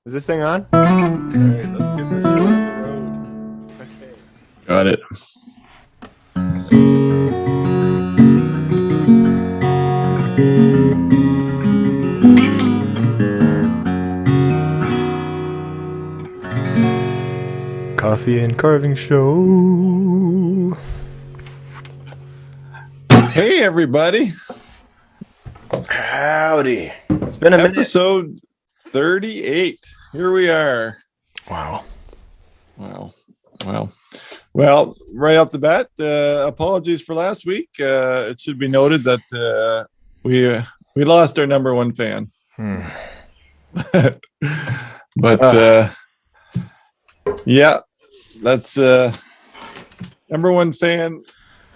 Is this thing on? All right, let's get this show on the road. Okay. Got it. Coffee and Carving Show. Hey, everybody. Howdy. It's been a minute. Episode 38. Here we are. Wow. Well, right off the bat, apologies for last week. It should be noted that we lost our number one fan. But yeah, that's number one fan.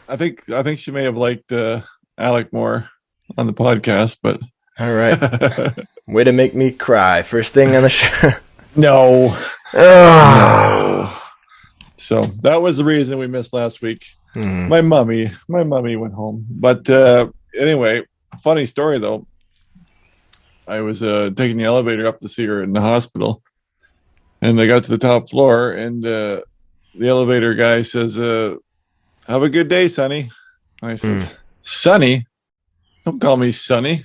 I think she may have liked Alec more on the podcast, but All right. Way to make me cry. First thing on the show. no. Oh. So that was the reason we missed last week. My mummy went home. But anyway, funny story though. I was taking the elevator up to see her in the hospital, and I got to the top floor, and the elevator guy says, "Have a good day, Sonny." I said, "Sonny? Don't call me Sonny.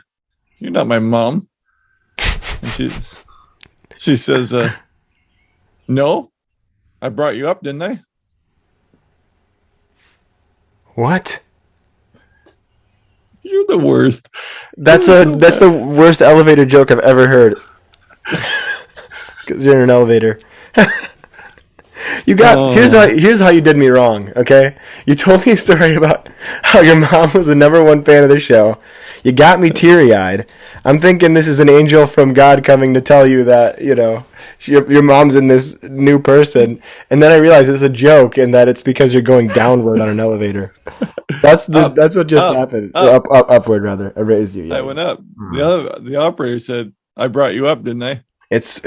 You're not my mom." And she says, "No, I brought you up, didn't I?" What? You're the worst. That's the worst elevator joke I've ever heard. Because you're in an elevator. You got here's how you did me wrong, okay? You told me a story about how your mom was the number one fan of the show. You got me teary-eyed. I'm thinking this is an angel from God coming to tell you that, you know, your mom's in this new person. And then I realized it's a joke and that it's because you're going downward on an elevator. That's what just happened. Upward rather. I raised you. Yeah. I went up. The operator said, "I brought you up, didn't I?" It's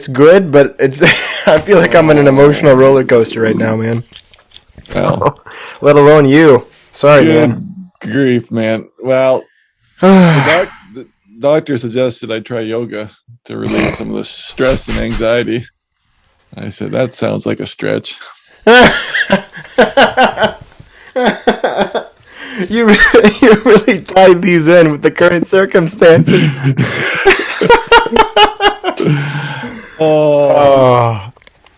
good, but it's I feel like I'm on an emotional roller coaster right now, man. Well, Let alone you. Sorry, good man. grief, man. Well, the doctor suggested I try yoga to release some of the stress and anxiety. I said, that sounds like a stretch. You really tied these in with the current circumstances.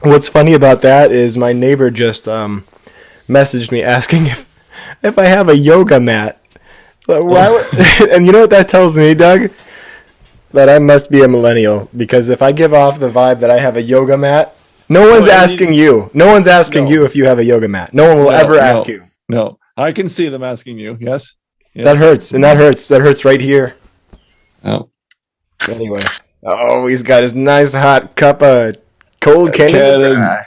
What's funny about that is my neighbor just messaged me asking if I have a yoga mat. And you know what that tells me, Doug? That I must be a millennial, because if I give off the vibe that I have a yoga mat, no one's asking you. No one's asking you if you have a yoga mat. No one will ever ask you. No, I can see them asking you. Yes. That hurts, and that hurts. That hurts right here. Oh. Anyway. Oh, he's got his nice hot cup of cold Canada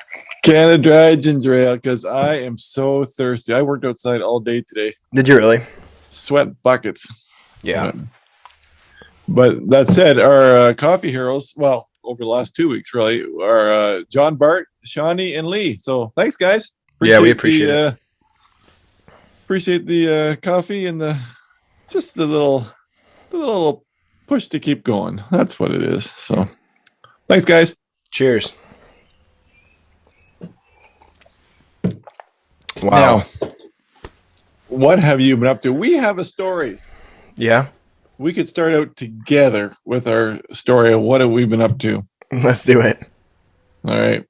Dry ginger ale, because I am so thirsty. I worked outside all day today. Did you really? Sweat buckets. Yeah. But that said, our coffee heroes, well, over the last 2 weeks, really, are John, Bart, Shawnee, and Lee. So thanks, guys. We appreciate it. Appreciate the coffee and the little push to keep going. That's what it is. So thanks, guys. Cheers. Wow. Now, what have you been up to? We have a story. Yeah. We could start out together with our story of what have we been up to. Let's do it. All right.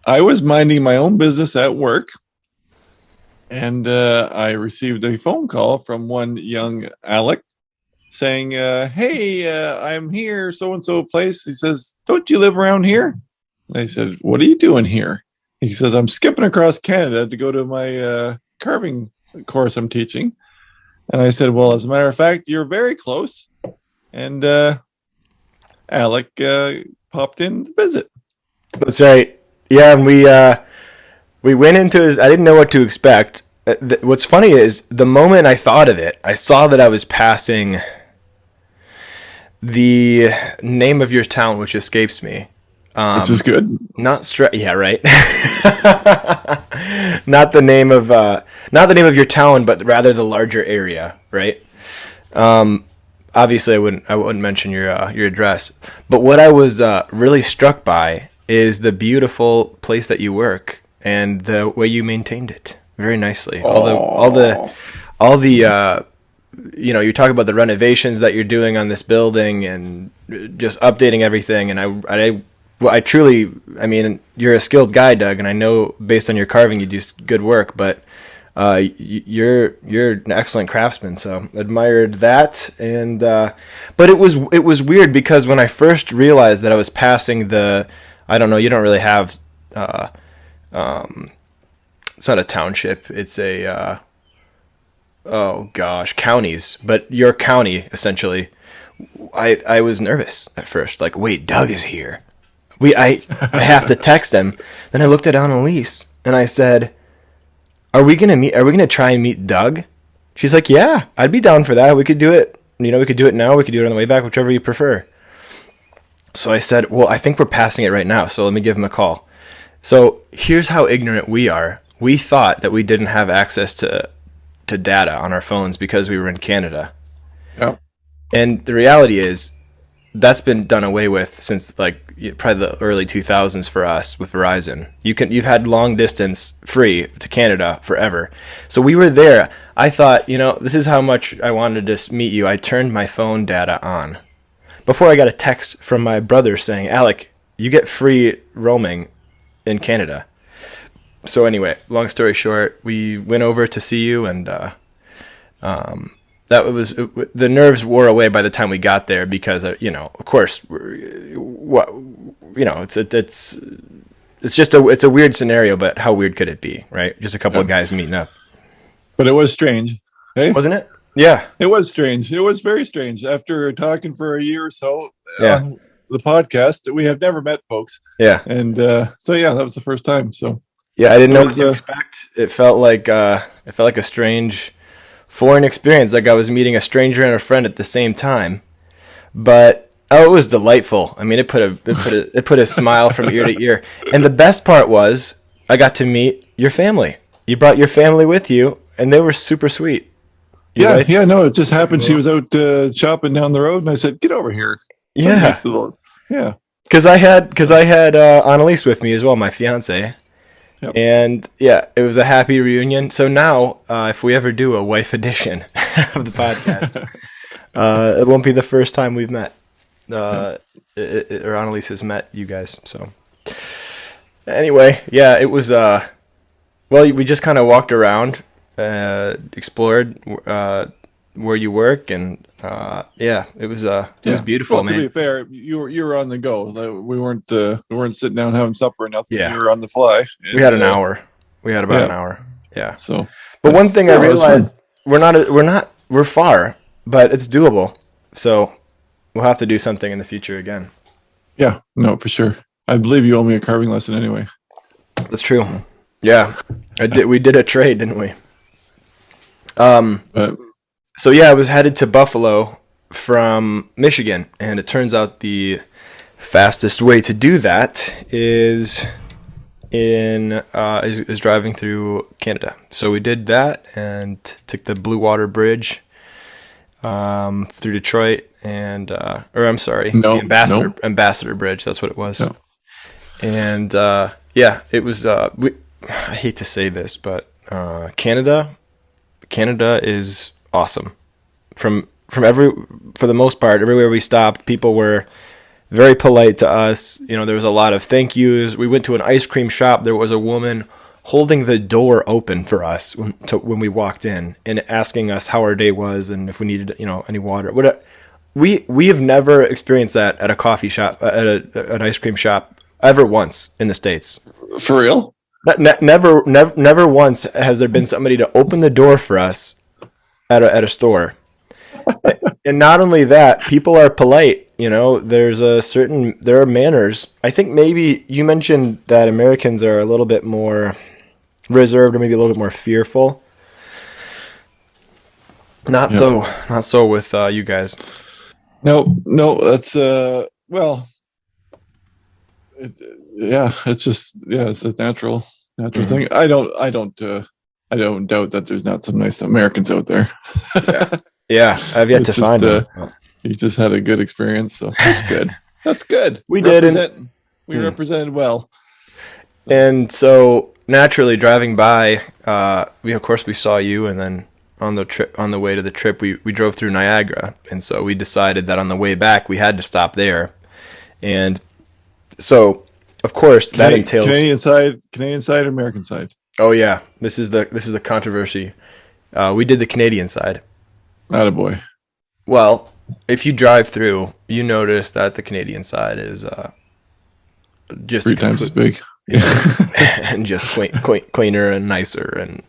I was minding my own business at work, and I received a phone call from one young Alec saying, "Hey, I'm here, so-and-so place." He says, "Don't you live around here?" I said, "What are you doing here?" He says, "I'm skipping across Canada to go to my carving course I'm teaching." And I said, "Well, as a matter of fact, you're very close." And Alec popped in to visit. That's right. Yeah, and we went into his. I didn't know what to expect. What's funny is the moment I thought of it, I saw that I was passing the name of your town, which escapes me. Which is good. Yeah, right. Not the name of your town, but rather the larger area, right? obviously, I wouldn't mention your address. But what I was really struck by is the beautiful place that you work and the way you maintained it very nicely. All the you talk about the renovations that you're doing on this building and just updating everything. And I truly, I mean, you're a skilled guy, Doug, and I know based on your carving you do good work, but you're an excellent craftsman, so admired that. And but it was weird because when I first realized that I was passing I don't know, you don't really have it's not a township, it's a counties, but your county essentially. I was nervous at first, like, wait, Doug is here. I have to text him. Then I looked at Annalise and I said, Are we gonna try and meet Doug? She's like, yeah, I'd be down for that. We could do it. We could do it now. We could do it on the way back, whichever you prefer. So I said, well, I think we're passing it right now, so let me give him a call. So here's how ignorant we are. We thought that we didn't have access to data on our phones because we were in Canada. Yeah. And the reality is that's been done away with since like probably the early 2000s for us with Verizon. You've had long distance free to Canada forever. So we were there. I thought, this is how much I wanted to meet you. I turned my phone data on before I got a text from my brother saying, Alec, you get free roaming in Canada. So anyway, long story short, we went over to see you, and the nerves wore away by the time we got there because of course, it's a weird scenario, but how weird could it be, right? Just a couple of guys meeting up. But it was strange, hey? Wasn't it? Yeah, it was strange. It was very strange. After talking for a year or so on the podcast, we have never met, folks. Yeah, and that was the first time. So yeah, I didn't know what to expect. It felt like a strange foreign experience, like I was meeting a stranger and a friend at the same time. But it was delightful. I mean, it put a smile from ear to ear. And the best part was I got to meet your family. You brought your family with you, and they were super sweet. No, it just happened. She was out shopping down the road, and I said, "Get over here." Yeah, because I had Annalise with me as well, my fiance. Yep. And it was a happy reunion. So now, if we ever do a wife edition of the podcast, it won't be the first time we've met, or Annalise has met you guys. So anyway, it was. We just kind of walked around, explored where you work, and it was beautiful. Well, man. To be fair, you were on the go. We weren't sitting down having supper or nothing. Yeah. You were on the fly. We had an hour. We had about an hour. Yeah. So, but one thing I realized, we're far, but it's doable. So we'll have to do something in the future again. Yeah. No, for sure. I believe you owe me a carving lesson anyway. That's true. So. Yeah. We did a trade, didn't we? So I was headed to Buffalo from Michigan, and it turns out the fastest way to do that is driving through Canada. So we did that and took the Blue Water Bridge through Detroit, and the Ambassador Bridge. That's what it was. No. And it was. I hate to say this, but Canada is awesome. For the most part, everywhere we stopped, people were very polite to us. There was a lot of thank yous. We went to an ice cream shop. There was a woman holding the door open for us when we walked in and asking us how our day was and if we needed, any water. We have never experienced that at a coffee shop, at an ice cream shop, ever once in the States. For real? Never once has there been somebody to open the door for us at a store. And not only that, people are polite. There are manners. I think maybe you mentioned that Americans are a little bit more reserved or maybe a little bit more fearful. Not so with you guys. No, that's it's a natural thing. I don't doubt that there's not some nice Americans out there. Yeah, I've yet to find them. You just had a good experience, so that's good. That's good. We did. We represented well. And so naturally, driving by, of course we saw you, and then on the way to the trip, we drove through Niagara, and so we decided that on the way back we had to stop there, and so of course that entails Canadian side, American side. Oh yeah, this is the controversy. We did the Canadian side. Attaboy. Well, if you drive through, you notice that the Canadian side is just 3 times as big. and just cleaner and nicer, and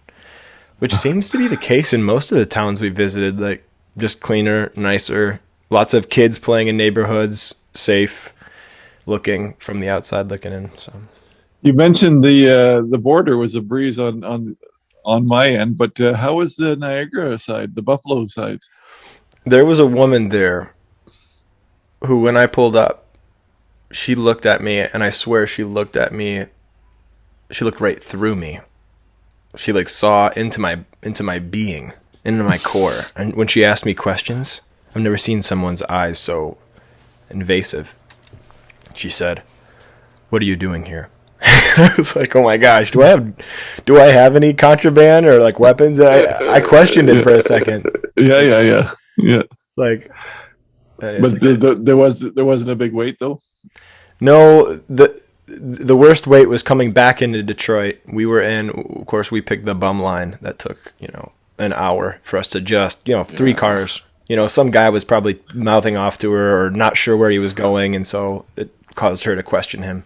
which seems to be the case in most of the towns we visited. Like just cleaner, nicer, lots of kids playing in neighborhoods, safe looking from the outside looking in. So you mentioned the border was a breeze on my end, but how was the Niagara side, the Buffalo side? There was a woman there who, when I pulled up, she looked at me, and I swear she looked at me. She looked right through me. She like saw into my being, into my core. And when she asked me questions, I've never seen someone's eyes so invasive. She said, "What are you doing here?" I was like, "Oh my gosh, do I have any contraband or like weapons?" I questioned it for a second. Yeah. Like, but there wasn't a big wait though. No, the worst wait was coming back into Detroit. Of course, we picked the bum line that took an hour for us to just 3 cars. Some guy was probably mouthing off to her or not sure where he was going, and so it caused her to question him.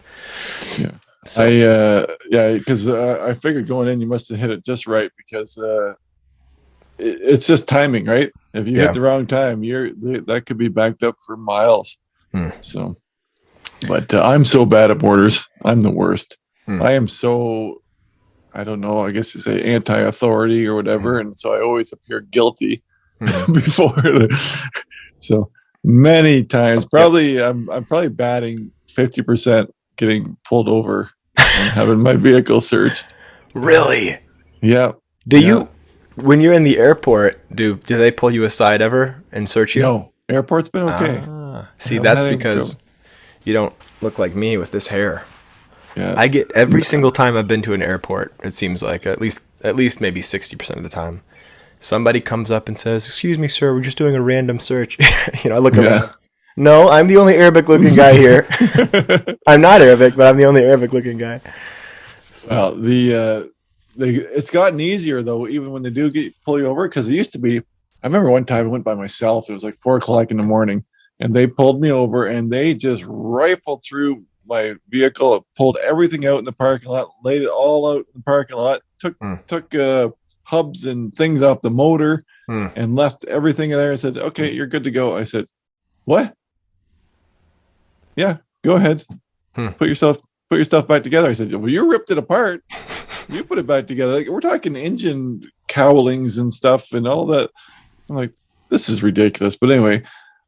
Yeah. So, because I figured going in you must have hit it just right, because it's just timing, right? If you hit the wrong time, that could be backed up for miles. So, but I'm so bad at borders. I'm the worst. I am so, I don't know, I guess you say anti-authority or whatever, and so I always appear guilty before. So many times, probably I'm probably batting 50% getting pulled over and having my vehicle searched. Really? Yeah. You, when you're in the airport, do they pull you aside ever and search you? No, airport's been okay. See, that's because you don't look like me with this hair. Yeah. I get every single time I've been to an airport, it seems like at least maybe 60% of the time, somebody comes up and says, "Excuse me, sir, we're just doing a random search." I look around. No, I'm the only Arabic-looking guy here. I'm not Arabic, but I'm the only Arabic-looking guy. So. Well, it's gotten easier though, even when they do pull you over, because it used to be. I remember one time I went by myself. It was like 4:00 in the morning, and they pulled me over, and they just rifled through my vehicle, pulled everything out in the parking lot, laid it all out in the parking lot, took hubs and things off the motor, and left everything in there and said, "Okay, you're good to go." I said, "What? Yeah, go ahead. Put your stuff back together." I said, "Well, you ripped it apart. You put it back together. Like, we're talking engine cowlings and stuff and all that." I'm like, this is ridiculous. But anyway,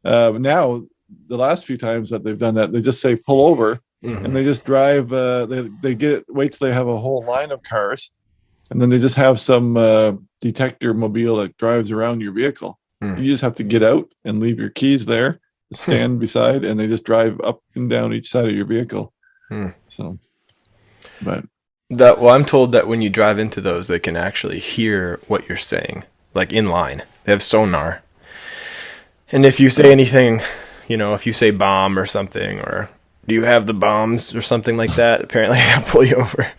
now the last few times that they've done that, they just say pull over, and they just drive. They wait till they have a whole line of cars, and then they just have some detector mobile that drives around your vehicle. You just have to get out and leave your keys there, stand beside, and they just drive up and down each side of your vehicle. So, but I'm told that when you drive into those, they can actually hear what you're saying, like in line. They have sonar, and if you say anything, if you say bomb or something, or do you have the bombs or something like that, apparently they'll pull you over.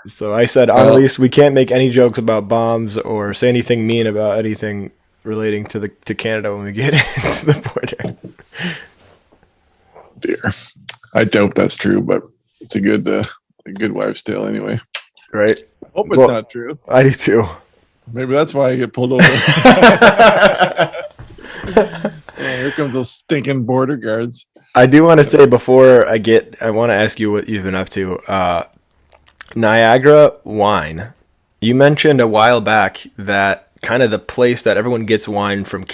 So I said, Annalise, we can't make any jokes about bombs or say anything mean about anything relating to Canada when we get into the border. Dear, I doubt that's true, but it's a good wives' tale anyway. Right? I hope it's not true. I do too. Maybe that's why I get pulled over. Here comes those stinking border guards. I do want to say before I want to ask you what you've been up to. Niagara wine. You mentioned a while back that kind of the place that everyone gets wine from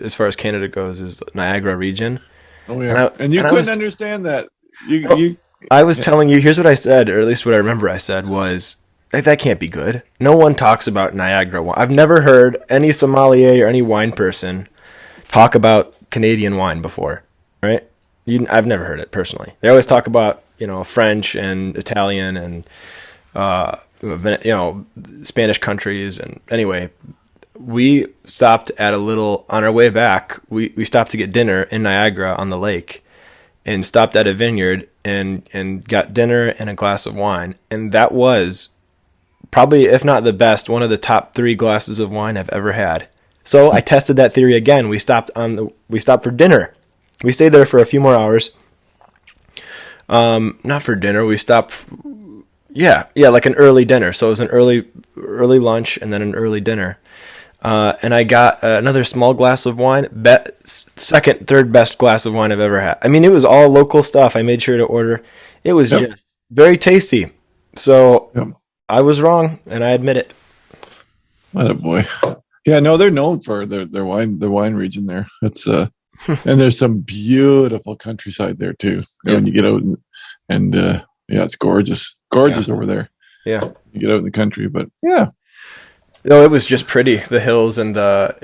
as far as Canada goes is Niagara region. Oh yeah, and you couldn't understand that. I was telling you. Here's what I said, or at least what I remember I said was, that can't be good. No one talks about Niagara wine. I've never heard any sommelier or any wine person talk about Canadian wine before, right? I've never heard it personally. They always talk about, French and Italian and, Spanish countries. And anyway, we stopped at on our way back, we stopped to get dinner in Niagara on the lake and stopped at a vineyard and got dinner and a glass of wine. And that was probably, if not the best, one of the top 3 glasses of wine I've ever had. So I tested that theory again. We stopped for dinner. We stayed there for a few more hours. Not for dinner. We stopped. Yeah, like an early dinner. So it was an early lunch and then an early dinner. And I got another small glass of wine. Second, third best glass of wine I've ever had. I mean, it was all local stuff. I made sure to order. It was just very tasty. So I was wrong, and I admit it. What a boy. Yeah, no, they're known for their wine region there. It's and there's some beautiful countryside there too. When you get out and it's gorgeous over there. Yeah, you get out in the country, but yeah. No, it was just pretty. The hills and the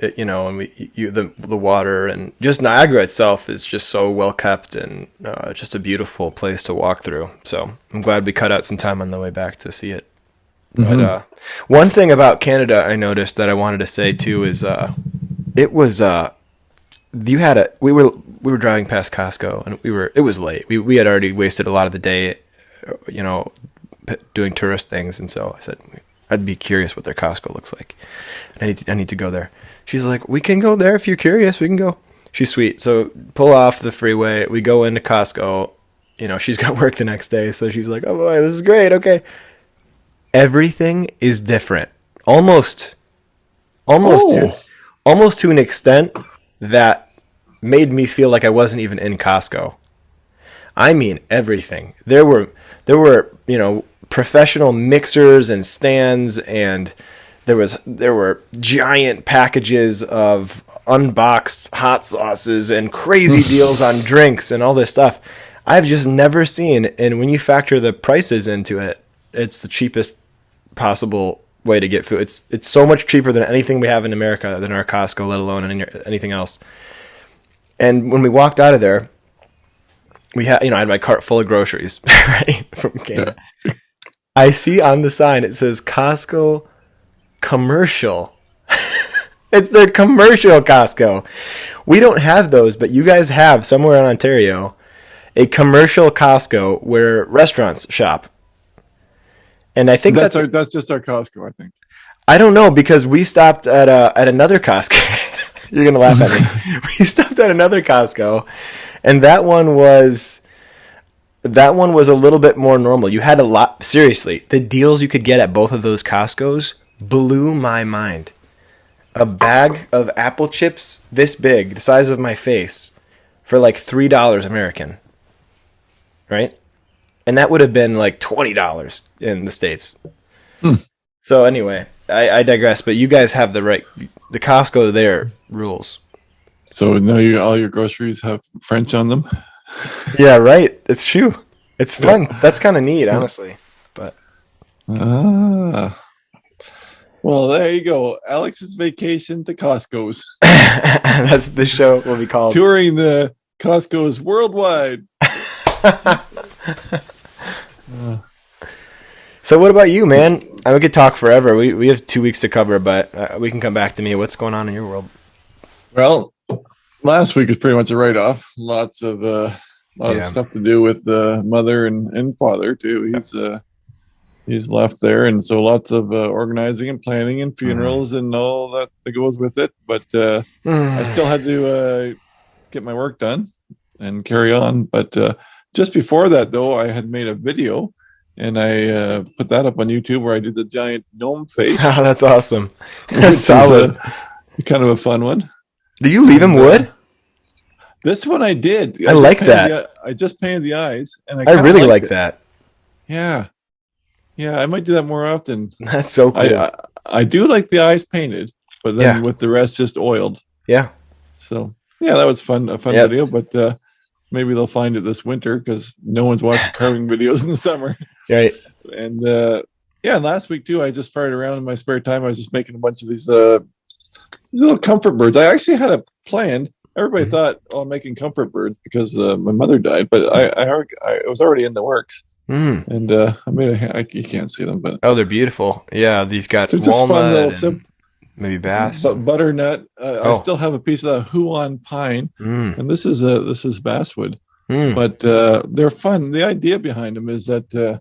water and just Niagara itself is just so well kept and just a beautiful place to walk through. So I'm glad we cut out some time on the way back to see it. Mm-hmm. But one thing about Canada I noticed that I wanted to say too is it was we were driving past Costco and it was late. We had already wasted a lot of the day, doing tourist things, and so I said I'd be curious what their Costco looks like. I need to go there. She's like, we can go there if you're curious. We can go. She's sweet. So pull off the freeway. We go into Costco. She's got work the next day, so she's like, oh boy, this is great. Okay. Everything is different. Almost to an extent that made me feel like I wasn't even in Costco. I mean, everything. There were, professional mixers and stands, and there were giant packages of unboxed hot sauces and crazy deals on drinks and all this stuff I've just never seen. And when you factor the prices into it, it's the cheapest possible way to get food. It's so much cheaper than anything we have in America, than our Costco, let alone anything else. And when we walked out of there, I had my cart full of groceries, right, from Canada. Yeah. I see on the sign, it says Costco commercial. It's their commercial Costco. We don't have those, but you guys have somewhere in Ontario a commercial Costco where restaurants shop. And I think that's just our Costco, I think. I don't know, because we stopped at another Costco. You're going to laugh at me. We stopped at another Costco, and that one was a little bit more normal. You had a lot, seriously, the deals you could get at both of those Costcos blew my mind. A bag of apple chips this big, the size of my face, for like $3 American. Right? And that would have been like $20 in the States. So anyway, I digress, but you guys have the Costco there rules. So now all your groceries have French on them? Yeah, right. It's true. It's fun. Yeah. That's kind of neat, honestly. But well, there you go. Alex's vacation to Costco's. That's the show will be called Touring the Costco's worldwide. So what about you, man? We could talk forever. We have 2 weeks to cover, but we can come back to me. What's going on in your world? Well, last week was pretty much a write-off. Lots of stuff to do with mother and father too. He's left there, and so lots of organizing and planning and funerals and all that goes with it. But I still had to get my work done and carry on. But just before that, though, I had made a video, and I put that up on YouTube where I did the giant gnome face. Oh, that's awesome. That's solid. Kind of a fun one. Do you leave him wood? This one I did. I like that. I just painted the eyes, and I really like that. Yeah, I might do that more often. That's so cool. I do like the eyes painted, but then with the rest just oiled. Yeah. So that was fun. A fun video, but maybe they'll find it this winter because no one's watching carving videos in the summer. Right. And Yeah, and last week too, I just fired around in my spare time. I was just making a bunch of these little comfort birds. I actually had a plan. Everybody thought, "Oh, I'm making comfort birds because my mother died," but it was already in the works. And I made you can't see them, but they're beautiful. Yeah, you've got they're just fun little maybe bass, butternut. I still have a piece of the Huon pine, and this is basswood. But they're fun. The idea behind them is that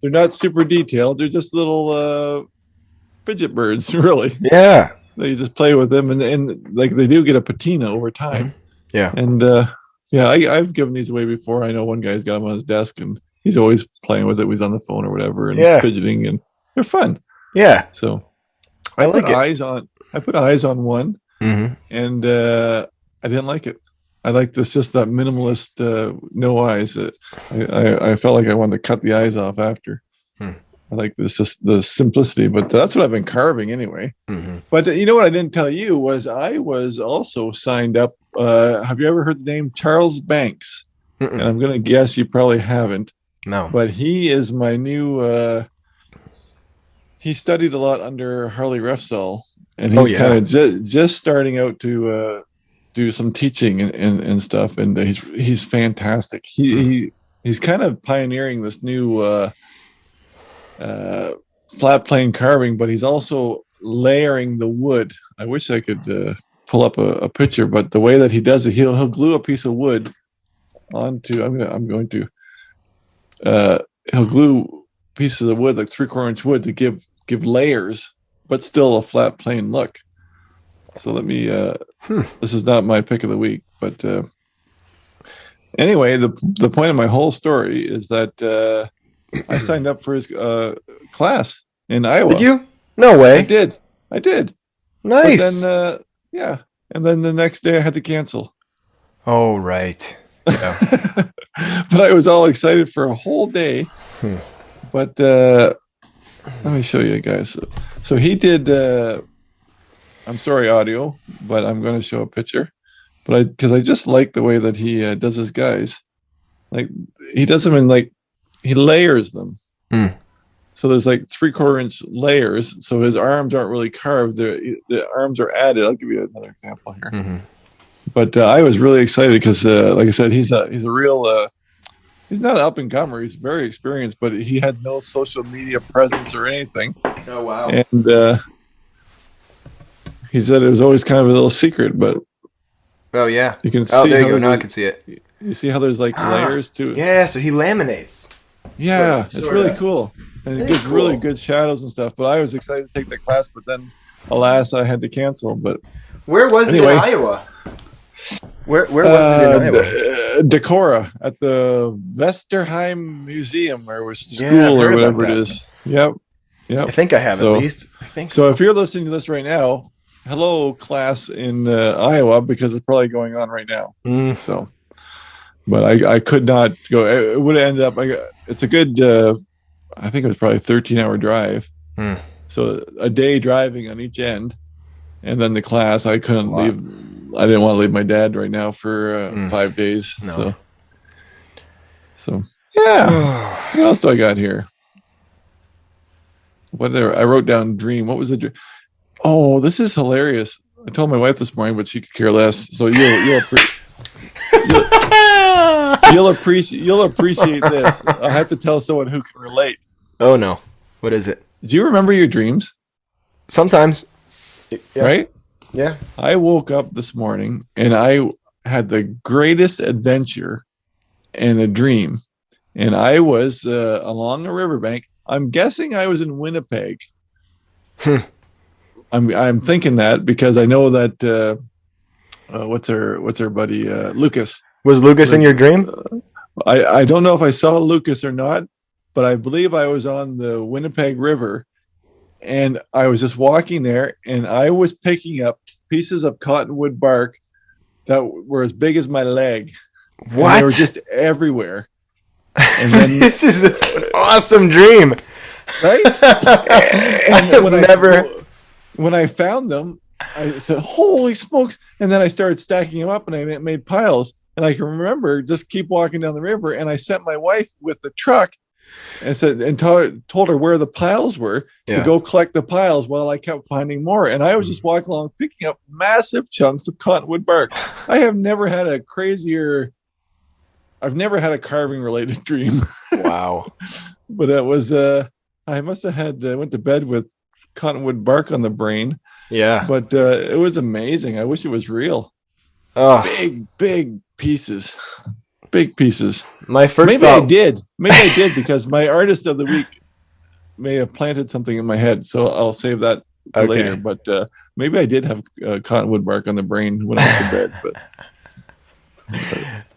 they're not super detailed. They're just little fidget birds, really. Yeah. They just play with them, and like they do get a patina over time. Yeah. And I've given these away before. I know one guy's got them on his desk, and he's always playing with it. He's on the phone or whatever, and fidgeting, and they're fun. Yeah. So I like it. I put eyes on one, and I didn't like it. I like this, just that minimalist, no eyes. I felt like I wanted to cut the eyes off after. I like this, just the simplicity, but that's what I've been carving anyway. But you know what I didn't tell you was I was also signed up. Have you ever heard the name Charles Banks? And I'm going to guess you probably haven't. No. But he is my new. He studied a lot under Harley Refsall, and he's kind of just starting out to do some teaching and stuff. And he's fantastic. He's kind of pioneering this new flat plane carving, but he's also layering the wood. I wish I could pull up a picture, but the way that he does it, he'll glue a piece of wood onto. He'll glue pieces of wood, like 3/4 inch wood, to give layers, but still a flat plane look. So let me. This is not my pick of the week, but anyway, the point of my whole story is that I signed up for his class in Iowa. Did you? No way. I did. Nice. But then, and then the next day I had to cancel. Oh, right. Yeah. But I was all excited for a whole day. But let me show you guys. So he did. I'm sorry, audio, but I'm going to show a picture. But because I just like the way that he does his guys. Like he does them in he layers them. So there's 3/4 inch layers. So his arms aren't really carved. The arms are added. I'll give you another example here. But I was really excited because, like I said, he's a real. He's not an up and comer. He's very experienced, but he had no social media presence or anything. Oh wow! And he said it was always kind of a little secret, but yeah, you can see. Oh, there you go. Now I can see it. You see how there's layers to it? Yeah, so he laminates. Yeah, it's really cool. And it gives really good shadows and stuff. But I was excited to take the class, but then, alas, I had to cancel. But where was it in Iowa? Where was it in Iowa? Decorah, at the Vesterheim Museum, or was school or whatever it is. Yep. I think I have at least. I think so. So if you're listening to this right now, hello, class in Iowa, because it's probably going on right now. So, but I could not go. It would have ended up. It's a good. I think it was probably a 13-hour drive. So a day driving on each end, and then the class. I couldn't leave. I didn't want to leave my dad right now for 5 days. No. So yeah. What else do I got here? I wrote down dream. What was the dream? Oh, this is hilarious. I told my wife this morning, but she could care less. So you'll appreciate this. I have to tell someone who can relate. Oh no, what is it? Do you remember your dreams? Sometimes, right? Yeah. I woke up this morning and I had the greatest adventure in a dream, and I was along a riverbank. I'm guessing I was in Winnipeg. I'm thinking that because I know that what's our buddy Lucas. Was Lucas in your dream? I don't know if I saw Lucas or not, but I believe I was on the Winnipeg River, and I was just walking there, and I was picking up pieces of cottonwood bark that were as big as my leg. What? And they were just everywhere. And then, this is an awesome dream, right? And when I found them, I said, "Holy smokes!" And then I started stacking them up, and I made piles. And I can remember just keep walking down the river, and I sent my wife with the truck, and said and told her where the piles were to go collect the piles while I kept finding more. And I was just walking along picking up massive chunks of cottonwood bark. I have never had a crazier. I've never had a carving related dream. Wow. But it was I must have had went to bed with cottonwood bark on the brain. Yeah. But it was amazing. I wish it was real. Oh, Big pieces. Big pieces. My first Maybe thought, I did. Maybe I did because my artist of the week may have planted something in my head. So I'll save that for later. But maybe I did have cottonwood bark on the brain when I went to bed. But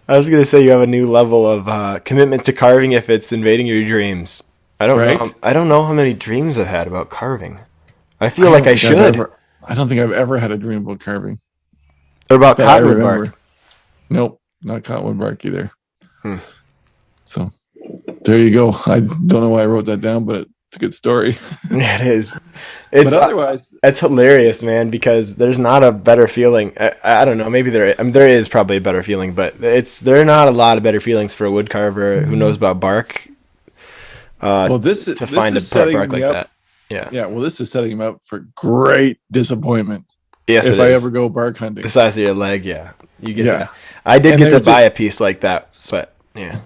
I was going to say you have a new level of commitment to carving if it's invading your dreams. I don't know how many dreams I've had about carving. I feel like I should. I don't think I've ever had a dream about carving. Or about cottonwood bark. Nope, not cottonwood bark either. So there you go. I don't know why I wrote that down, but it's a good story. Yeah, it is. But otherwise, it's hilarious, man, because there's not a better feeling. I don't know. Maybe there is probably a better feeling, but there are not a lot of better feelings for a wood carver who knows about bark. To find a bark like that. Yeah. Well, this is setting him up for great disappointment. Yes, if I ever go bark hunting. The size of your leg, you get that. I did get to buy a piece like that, but yeah,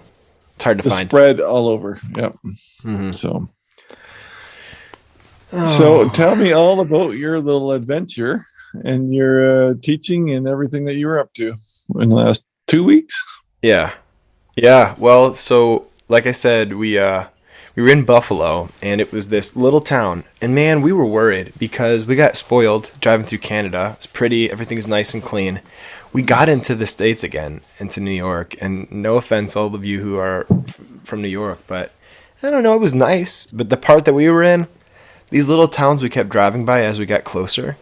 it's hard to find. Spread all over. Yep. Mm-hmm. So tell me all about your little adventure and your teaching and everything that you were up to in the last 2 weeks. Yeah. Well, so like I said, we were in Buffalo, and it was this little town. And man, we were worried because we got spoiled driving through Canada. It's pretty, everything's nice and clean. We got into the States again, into New York. And no offense, all of you who are from New York, but I don't know, it was nice. But the part that we were in, these little towns we kept driving by as we got closer.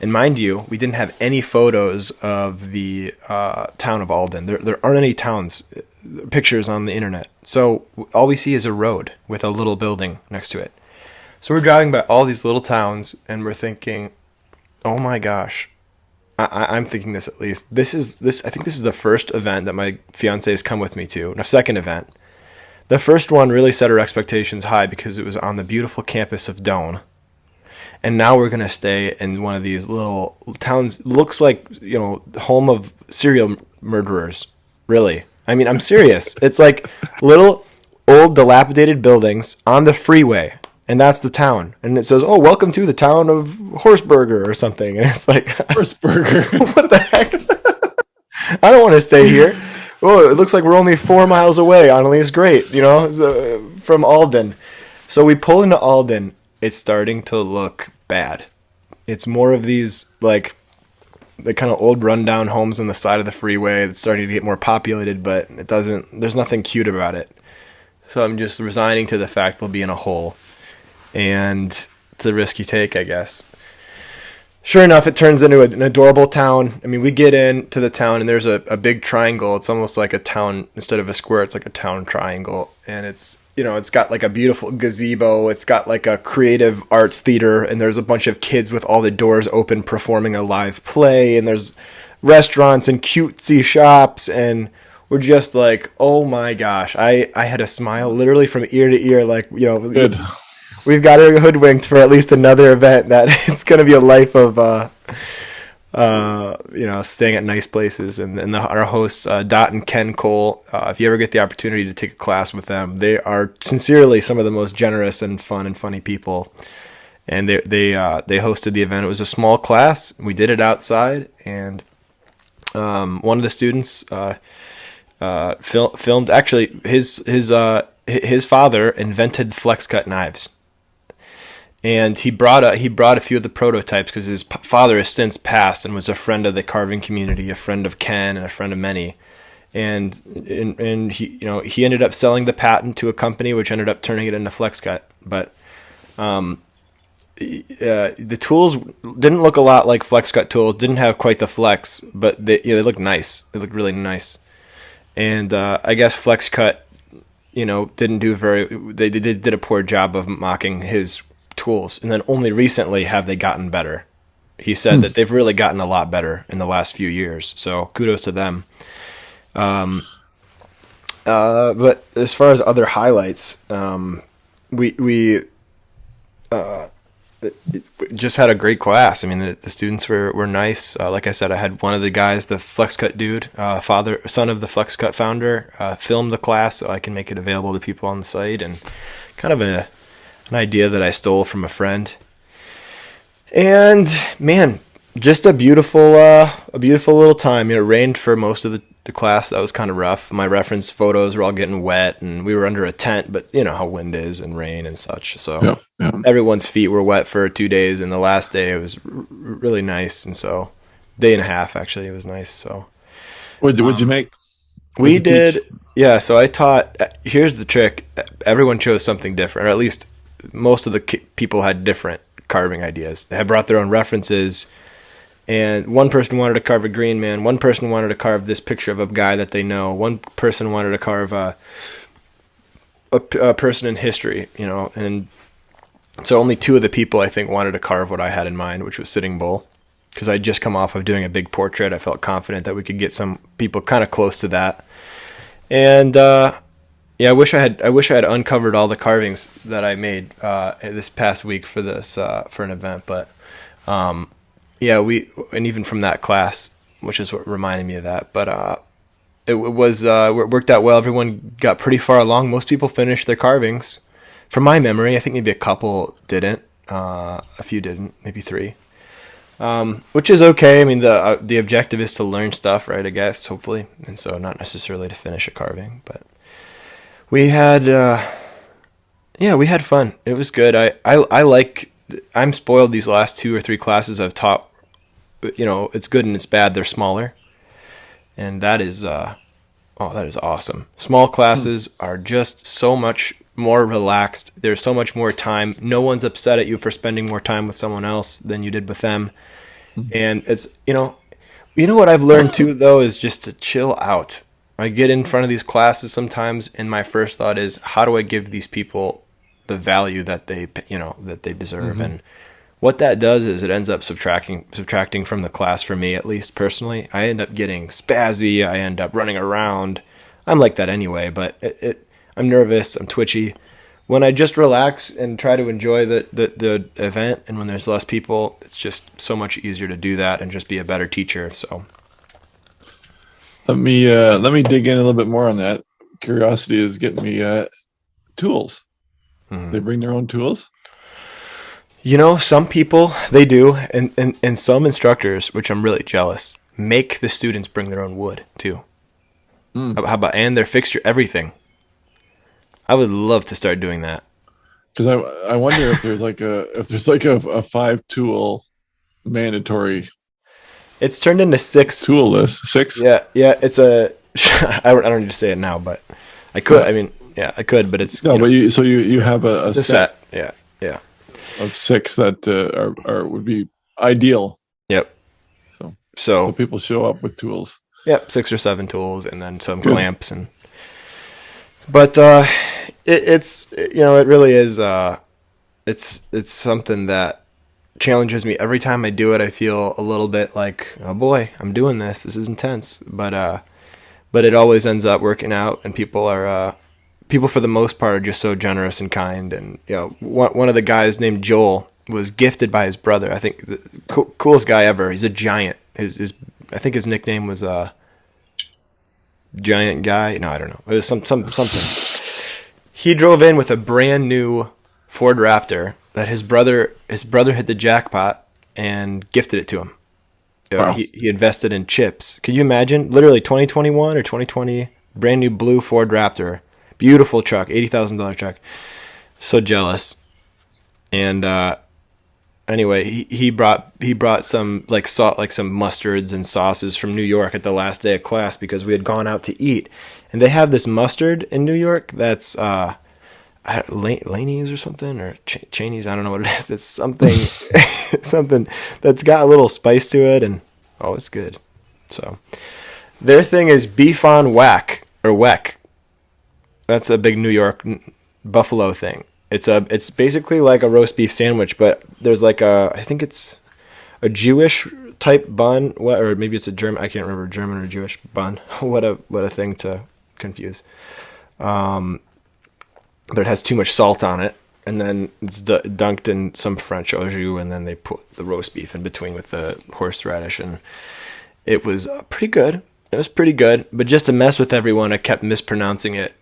And mind you, we didn't have any photos of the town of Alden. There aren't any pictures on the internet. So all we see is a road with a little building next to it. So we're driving by all these little towns, and we're thinking, oh my gosh, I'm thinking this at least. I think this is the first event that my fiance has come with me to, and a second event. The first one really set our expectations high because it was on the beautiful campus of Doane. And now we're going to stay in one of these little towns. Looks like, home of serial murderers. Really. I mean, I'm serious. It's like little old dilapidated buildings on the freeway. And that's the town. And it says, oh, welcome to the town of Horseburger or something. And it's like, Horseburger. What the heck? I don't want to stay here. Oh, it looks like we're only 4 miles away. Annalise, great, from Alden. So we pull into Alden. It's starting to look bad. It's more of these, like, the kind of old rundown homes on the side of the freeway. It's starting to get more populated, but there's nothing cute about it. So I'm just resigning to the fact we'll be in a hole. And it's a risk you take, I guess. Sure enough, it turns into an adorable town. I mean, we get into the town, and there's a big triangle. It's almost like a town. Instead of a square, it's like a town triangle. And it's got like a beautiful gazebo. It's got like a creative arts theater, and there's a bunch of kids with all the doors open performing a live play. And there's restaurants and cutesy shops. And we're just like, oh my gosh. I had a smile literally from ear to ear. Like, Good. We've got her hoodwinked for at least another event that it's going to be a life of, staying at nice places. And our hosts, Dot and Ken Cole, if you ever get the opportunity to take a class with them, they are sincerely some of the most generous and fun and funny people. And they hosted the event. It was a small class. We did it outside, and one of the students filmed. Actually, his father invented flex cut knives. And he brought a few of the prototypes because his father has since passed and was a friend of the carving community, a friend of Ken, and a friend of many. And he ended up selling the patent to a company, which ended up turning it into flex cut. But the tools didn't look a lot like flex cut tools. Didn't have quite the flex, but they looked nice. They looked really nice. And I guess flex cut, didn't do they did a poor job of mocking his tools, and then only recently have they gotten better. He said that they've really gotten a lot better in the last few years, so kudos to them. But as far as other highlights, we just had a great class. I mean, the students were nice. Like I said, I had one of the guys, the FlexCut dude, son of the FlexCut founder, film the class so I can make it available to people on the site, and kind of an idea that I stole from a friend. And man, just a beautiful little time. It rained for most of the class. That was kind of rough. My reference photos were all getting wet, and we were under a tent, but you know how wind is and rain and such. So everyone's feet were wet for 2 days, and the last day it was really nice. And so day and a half, actually, it was nice. So what'd you make? We did. Teach? Yeah. So I taught, here's the trick. Everyone chose something different, or at least most of the people had different carving ideas. They had brought their own references. And one person wanted to carve a green man. One person wanted to carve this picture of a guy that they know. One person wanted to carve a person in history, you know. And so only 2 of the people, I think, wanted to carve what I had in mind, which was Sitting Bull. Because I'd just come off of doing a big portrait. I felt confident that we could get some people kind of close to that. And yeah, I wish I had uncovered all the carvings that I made this past week for for an event, but. Yeah, and even from that class, which is what reminded me of that. But it worked out well. Everyone got pretty far along. Most people finished their carvings. From my memory, I think maybe a couple didn't. A few didn't, maybe 3. Which is okay. I mean, the objective is to learn stuff, right? I guess, hopefully, and so not necessarily to finish a carving. But we had, we had fun. It was good. I'm spoiled these last 2 or 3 classes I've taught. You know, it's good and it's bad. They're smaller, and that is awesome. Small classes are just so much more relaxed. There's so much more time. No one's upset at you for spending more time with someone else than you did with them. And it's, you know what I've learned too, though, is just to chill out. I get in front of these classes sometimes, and my first thought is, how do I give these people the value that they deserve? Mm-hmm. And what that does is it ends up subtracting from the class, for me, at least personally. I end up getting spazzy. I end up running around. I'm like that anyway, but I'm nervous. I'm twitchy. When I just relax and try to enjoy the event, and when there's less people, it's just so much easier to do that and just be a better teacher. So let me dig in a little bit more on that. Curiosity is getting me tools. Mm-hmm. They bring their own tools? You know, some people, they do, and some instructors, which I'm really jealous, make the students bring their own wood, too. How about, and their fixture, everything. I would love to start doing that. Because I wonder if there's like a 5-tool mandatory. It's turned into 6. Tool list. 6? Yeah, it's a, I don't need to say it now, but I could, I mean, yeah, I could, but it's... No, but you have a set. Yeah. Of 6 that would be ideal. Yep. So people show up with tools. Yep, 6 or 7 tools, and then some clamps, but it's it really is it's something that challenges me every time I do it. I feel a little bit like, oh boy, I'm doing this. This is intense, but it always ends up working out, and people for the most part are just so generous and kind. And one of the guys named Joel was gifted by his brother. I think the coolest guy ever. He's a giant. I think his nickname was Giant Guy. No, I don't know. It was something. He drove in with a brand new Ford Raptor that his brother hit the jackpot and gifted it to him. Wow. He invested in chips. Can you imagine? Literally 2021 or 2020, brand new blue Ford Raptor. Beautiful truck, $80,000 truck. So jealous. And anyway, he brought some some mustards and sauces from New York at the last day of class because we had gone out to eat. And they have this mustard in New York that's Laney's or something, or Cheney's. I don't know what it is. It's something something that's got a little spice to it, and it's good. So their thing is beef on whack or weck. That's a big New York Buffalo thing. It's basically like a roast beef sandwich, but there's I think it's a Jewish type bun, or maybe it's a German. I can't remember, German or Jewish bun. What a thing to confuse. But it has too much salt on it, and then it's dunked in some French au jus, and then they put the roast beef in between with the horseradish, and it was pretty good. It was pretty good, but just to mess with everyone, I kept mispronouncing it.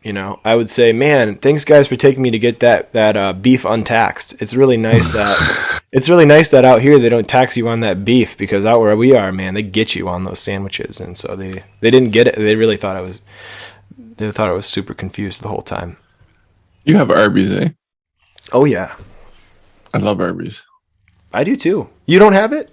I would say, "Man, thanks guys for taking me to get that beef untaxed." It's really nice that out here they don't tax you on that beef, because out where we are, man, they get you on those sandwiches, and so they didn't get it. They really thought I was super confused the whole time. You have Arby's, eh? Oh yeah, I love Arby's. I do too. You don't have it?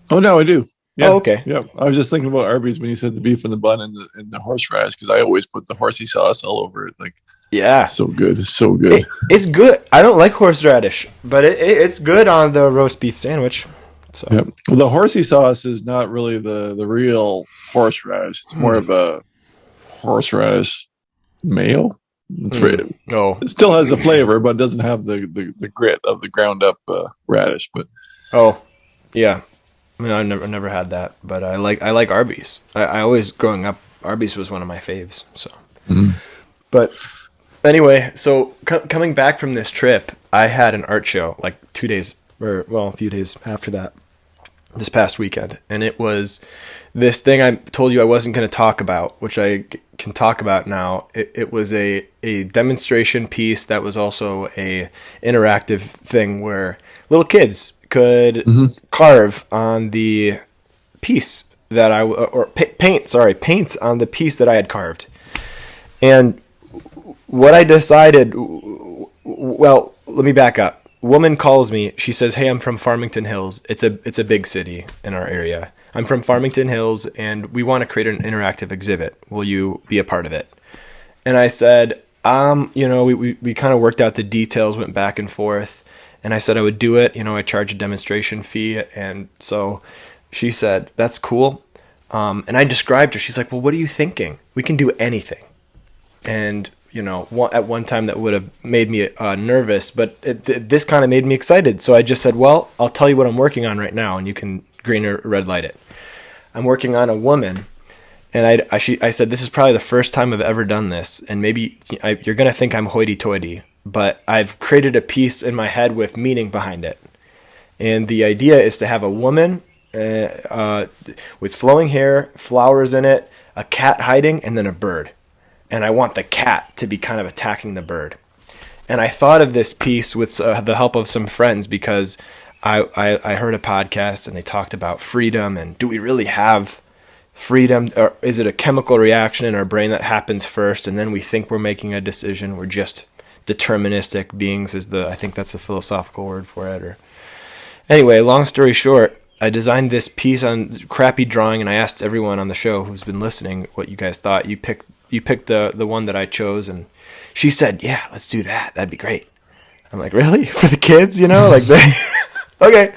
Oh no, I do. Yeah. Oh, okay. Yeah, I was just thinking about Arby's when you said the beef in the bun and the horseradish, because I always put the horsey sauce all over it. Like, yeah, so good. It's so good. It's good. I don't like horseradish, but it's good on the roast beef sandwich. So yeah. Well, the horsey sauce is not really the real horseradish. It's more of a horseradish mayo. It still has the flavor, but it doesn't have the grit of the ground up radish. But yeah. I mean, I've never had that, but I like Arby's. I always, growing up, Arby's was one of my faves. So, But anyway, so coming back from this trip, I had an art show like a few days after that, this past weekend, and it was this thing I told you I wasn't going to talk about, which I can talk about now. It was a demonstration piece that was also a interactive thing where little kids could carve on the piece that paint on the piece that I had carved. And what I decided, well, let me back up. Woman calls me. She says, "Hey, I'm from Farmington Hills. It's a big city in our area. I'm from Farmington Hills, and we want to create an interactive exhibit. Will you be a part of it?" And I said, we kind of worked out the details, went back and forth. And I said I would do it. I charge a demonstration fee. And so she said, "That's cool." And I described her. She's like, "Well, what are you thinking? We can do anything." And, at one time that would have made me nervous, but this kind of made me excited. So I just said, "Well, I'll tell you what I'm working on right now, and you can green or red light it." I'm working on a woman. And I said, "This is probably the first time I've ever done this. And maybe you're going to think I'm hoity-toity, but I've created a piece in my head with meaning behind it. And the idea is to have a woman with flowing hair, flowers in it, a cat hiding, and then a bird. And I want the cat to be kind of attacking the bird." And I thought of this piece with the help of some friends, because I heard a podcast and they talked about freedom, and do we really have freedom, or is it a chemical reaction in our brain that happens first and then we think we're making a decision? We're just deterministic beings, I think that's the philosophical word for it. Or anyway, long story short, I designed this piece on crappy drawing, and I asked everyone on the show who's been listening what you guys thought. You picked the one that I chose, and she said, "Yeah, let's do that. That'd be great." I'm like, "Really? For the kids, Okay.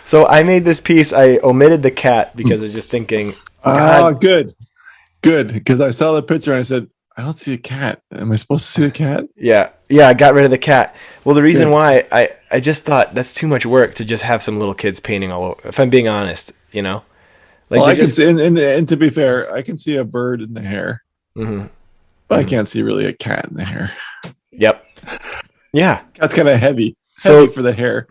So I made this piece. I omitted the cat because I was just thinking, good. Because I saw the picture and I said, "I don't see a cat. Am I supposed to see the cat?" Yeah, I got rid of the cat. Well, the reason why, I just thought that's too much work to just have some little kids painting all over, if I'm being honest, Like, well, I can see, and to be fair, I can see a bird in the hair, but I can't see really a cat in the hair. Yep. Yeah. That's kind of heavy for the hair.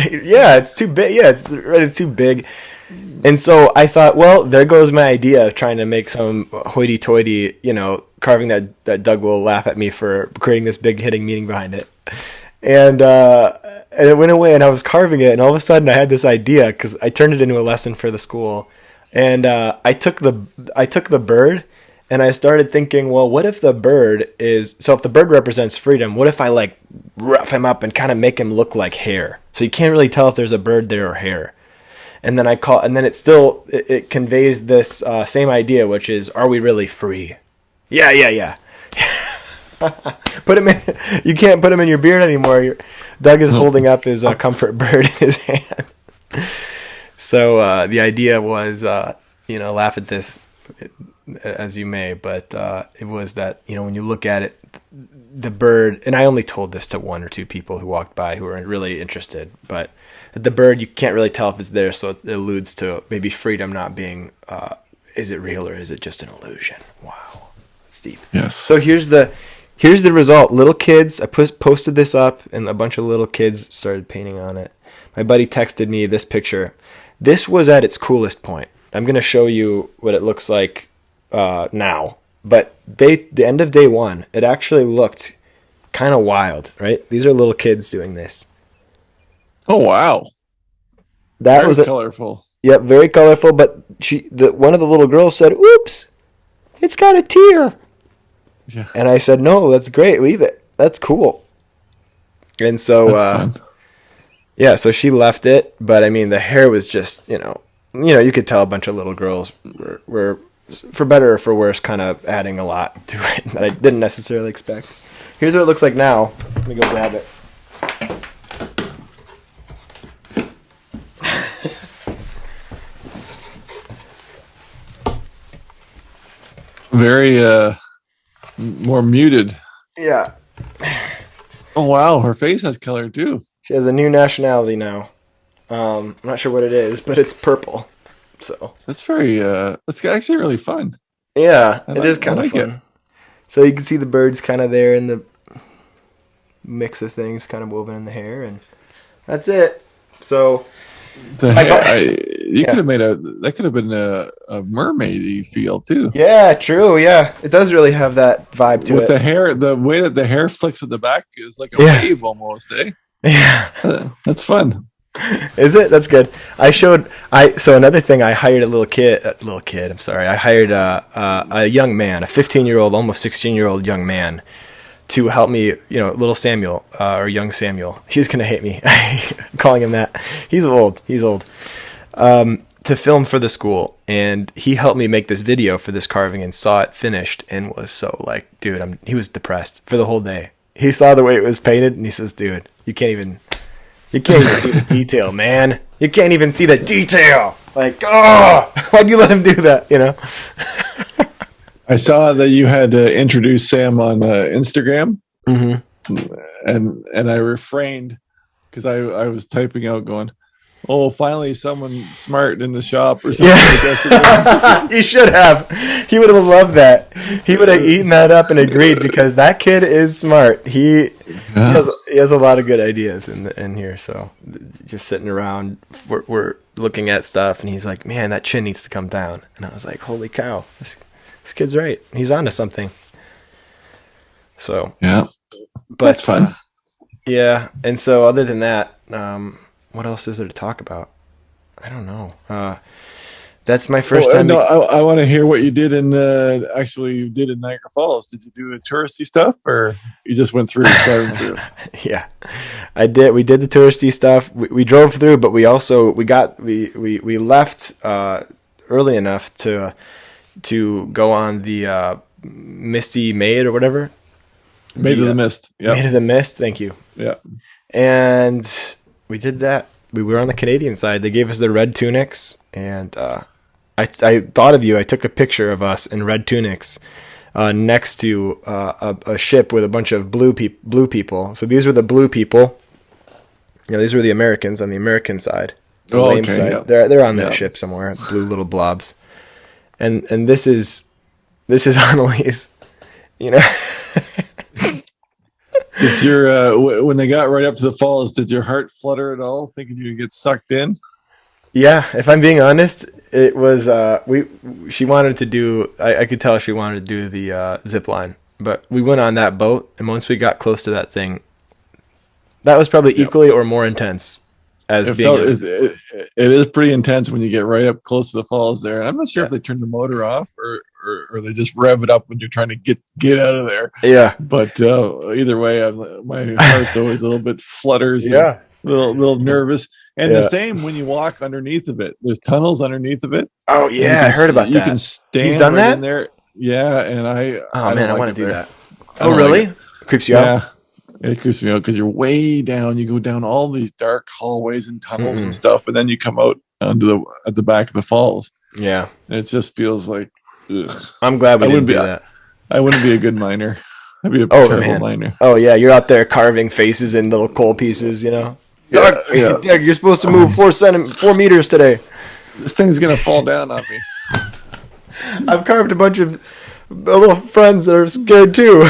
Yeah, it's too big. Yeah, it's too big. And so I thought, well, there goes my idea of trying to make some hoity-toity, carving that Doug will laugh at me for creating this big hitting meaning behind it. And it went away, and I was carving it, and all of a sudden I had this idea, because I turned it into a lesson for the school. And I took the bird, and I started thinking, well, what if the bird if the bird represents freedom, what if I rough him up and kind of make him look like hair? So you can't really tell if there's a bird there or hair. And then it conveys this same idea, which is, are we really free? Yeah. Put him in. You can't put him in your beard anymore. Doug is holding up his comfort bird in his hand. So the idea was, laugh at this as you may, but it was that, when you look at it, the bird, and I only told this to one or two people who walked by who were really interested, but the bird, you can't really tell if it's there, so it alludes to maybe freedom not being, is it real or is it just an illusion? Wow. steep. Yes. So here's the result. Little kids. I posted this up, and a bunch of little kids started painting on it. My buddy texted me this picture. This was at its coolest point. I'm gonna show you what it looks like now. But the end of day one, it actually looked kind of wild, right? These are little kids doing this. Oh wow. That Very was colorful. Yep, very colorful. But one of the little girls said, "Oops, it's got a tear." Yeah. And I said, "No, that's great. Leave it. That's cool." And so, That's fun. yeah, so she left it. But I mean, the hair was just, you could tell a bunch of little girls were for better or for worse, kind of adding a lot to it that I didn't necessarily expect. Here's what it looks like now. Let me go grab it. Very more muted. Yeah. Oh wow, her face has color too. She has a new nationality now. I'm not sure what it is, but it's purple. So That's very that's actually really fun. yeah, it is kind of like fun. it. So you can see the birds kind of there in the mix of things kind of woven in the hair, and that's it. So The I hair, got- you could have made that could have been a mermaidy feel too. yeah, true. Yeah, it does really have that vibe to With it. the hair, the way that the hair flicks at the back is like a Yeah. wave almost, eh? Yeah. That's fun. Is it? That's good. So another thing, I hired a little kid. I'm sorry. I hired a young man, a 15-year-old, almost 16-year-old young man, to help me. Little Samuel or young Samuel. He's gonna hate me calling him that. He's old. To film for the school, and he helped me make this video for this carving and saw it finished and was so like, dude, he was depressed for the whole day. He saw the way it was painted and he says, dude, you can't even see the detail, man. You can't even see the detail. Like, oh, why'd you let him do that? I saw that you had introduced Sam on Instagram, and I refrained because I was typing out going, "Oh, finally someone smart in the shop or something." Yeah. You should have. He would have loved that. He would have eaten that up and agreed because that kid is smart. He has a lot of good ideas in here. So just sitting around, we're looking at stuff, and he's like, "Man, that chin needs to come down." And I was like, "Holy cow, this kid's right. He's onto something." So Yeah, but that's fun. Yeah, and so other than that, what else is there to talk about? I don't know. That's my first time. No, I want to hear what you did in Niagara Falls. Did you do the touristy stuff, or you just went through driving through? Yeah, I did. We did the touristy stuff. We drove through, but we also we left early enough to go on the Misty Maid or whatever. Maid of the Mist. Yeah. Maid of the Mist. Thank you. Yeah. And we did that. We were on the Canadian side. They gave us the red tunics, and I thought of you. I took a picture of us in red tunics next to a ship with a bunch of blue people. So these were the blue people. These were the Americans on the American side. The lame side. Yeah. They're on that ship somewhere. Blue little blobs. And this is Annalise. Did your when they got right up to the falls, did your heart flutter at all, thinking you'd get sucked in? Yeah, if I'm being honest, it was she wanted to do. I could tell she wanted to do the zip line, but we went on that boat, and once we got close to that thing, that was probably equally or more intense as it is pretty intense when you get right up close to the falls there. And I'm not sure if they turn the motor off or they just rev it up when you're trying to get out of there. Yeah. But either way, my heart's always a little bit flutters. Yeah. A little nervous. And the same when you walk underneath of it. There's tunnels underneath of it. Oh yeah, I heard about that. You can stand. You've done that in there. Yeah, and I want to do that. Oh really? It creeps you out? It creeps me out because you're way down. You go down all these dark hallways and tunnels and stuff, and then you come out at the back of the falls. Yeah, and it just feels like. Ugh. I'm glad we didn't do that. I wouldn't be a good miner. I'd be a terrible miner. Oh yeah, you're out there carving faces in little coal pieces. Yeah. You're supposed to move 4 meters today. This thing's gonna fall down on me. I've carved a bunch of little friends that are scared too.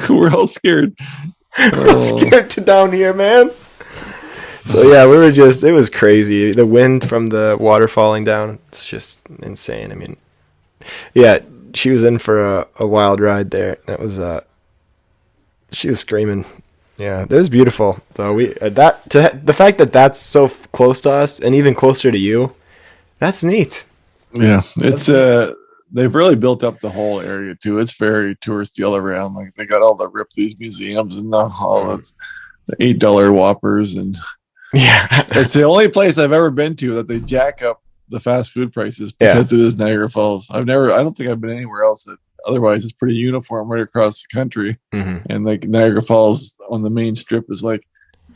We're all scared. We're scared to down here, man. So yeah, it was crazy. The wind from the water falling down, it's just insane. I mean, yeah, she was in for a wild ride there. That was she was screaming. Yeah, it was beautiful though. The fact that that's so close to us and even closer to you, that's neat. Yeah, it's they've really built up the whole area too. It's very touristy all around. Like they got all the Ripley's museums and all the $8 Whoppers, and yeah, it's the only place I've ever been to that they jack up the fast food prices because it is Niagara Falls. I don't think I've been anywhere else that otherwise it's pretty uniform right across the country. Mm-hmm. And like Niagara Falls on the main strip is like,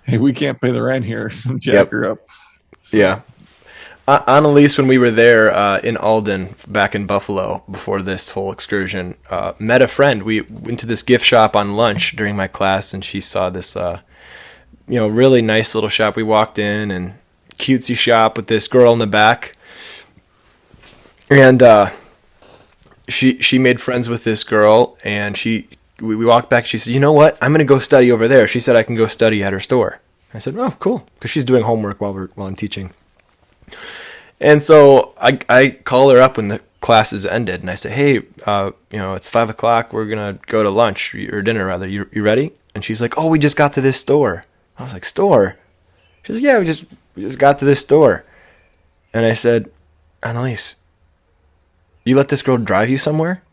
hey, we can't pay the rent here, so jack her up. So. Yeah. Annalise, when we were there in Alden, back in Buffalo, before this whole excursion, met a friend. We went to this gift shop on lunch during my class, and she saw this, really nice little shop. We walked in, and cutesy shop with this girl in the back, and she made friends with this girl, and we walked back. She said, "You know what? I'm going to go study over there." She said I can go study at her store. I said, "Oh, cool," because she's doing homework while I'm teaching. And so I call her up when the classes ended, and I say, "Hey, it's 5:00. We're gonna go to lunch or dinner, rather. You ready?" And she's like, "Oh, we just got to this store." I was like, "Store?" She's like, "Yeah, we just got to this store." And I said, "Annalise, you let this girl drive you somewhere?"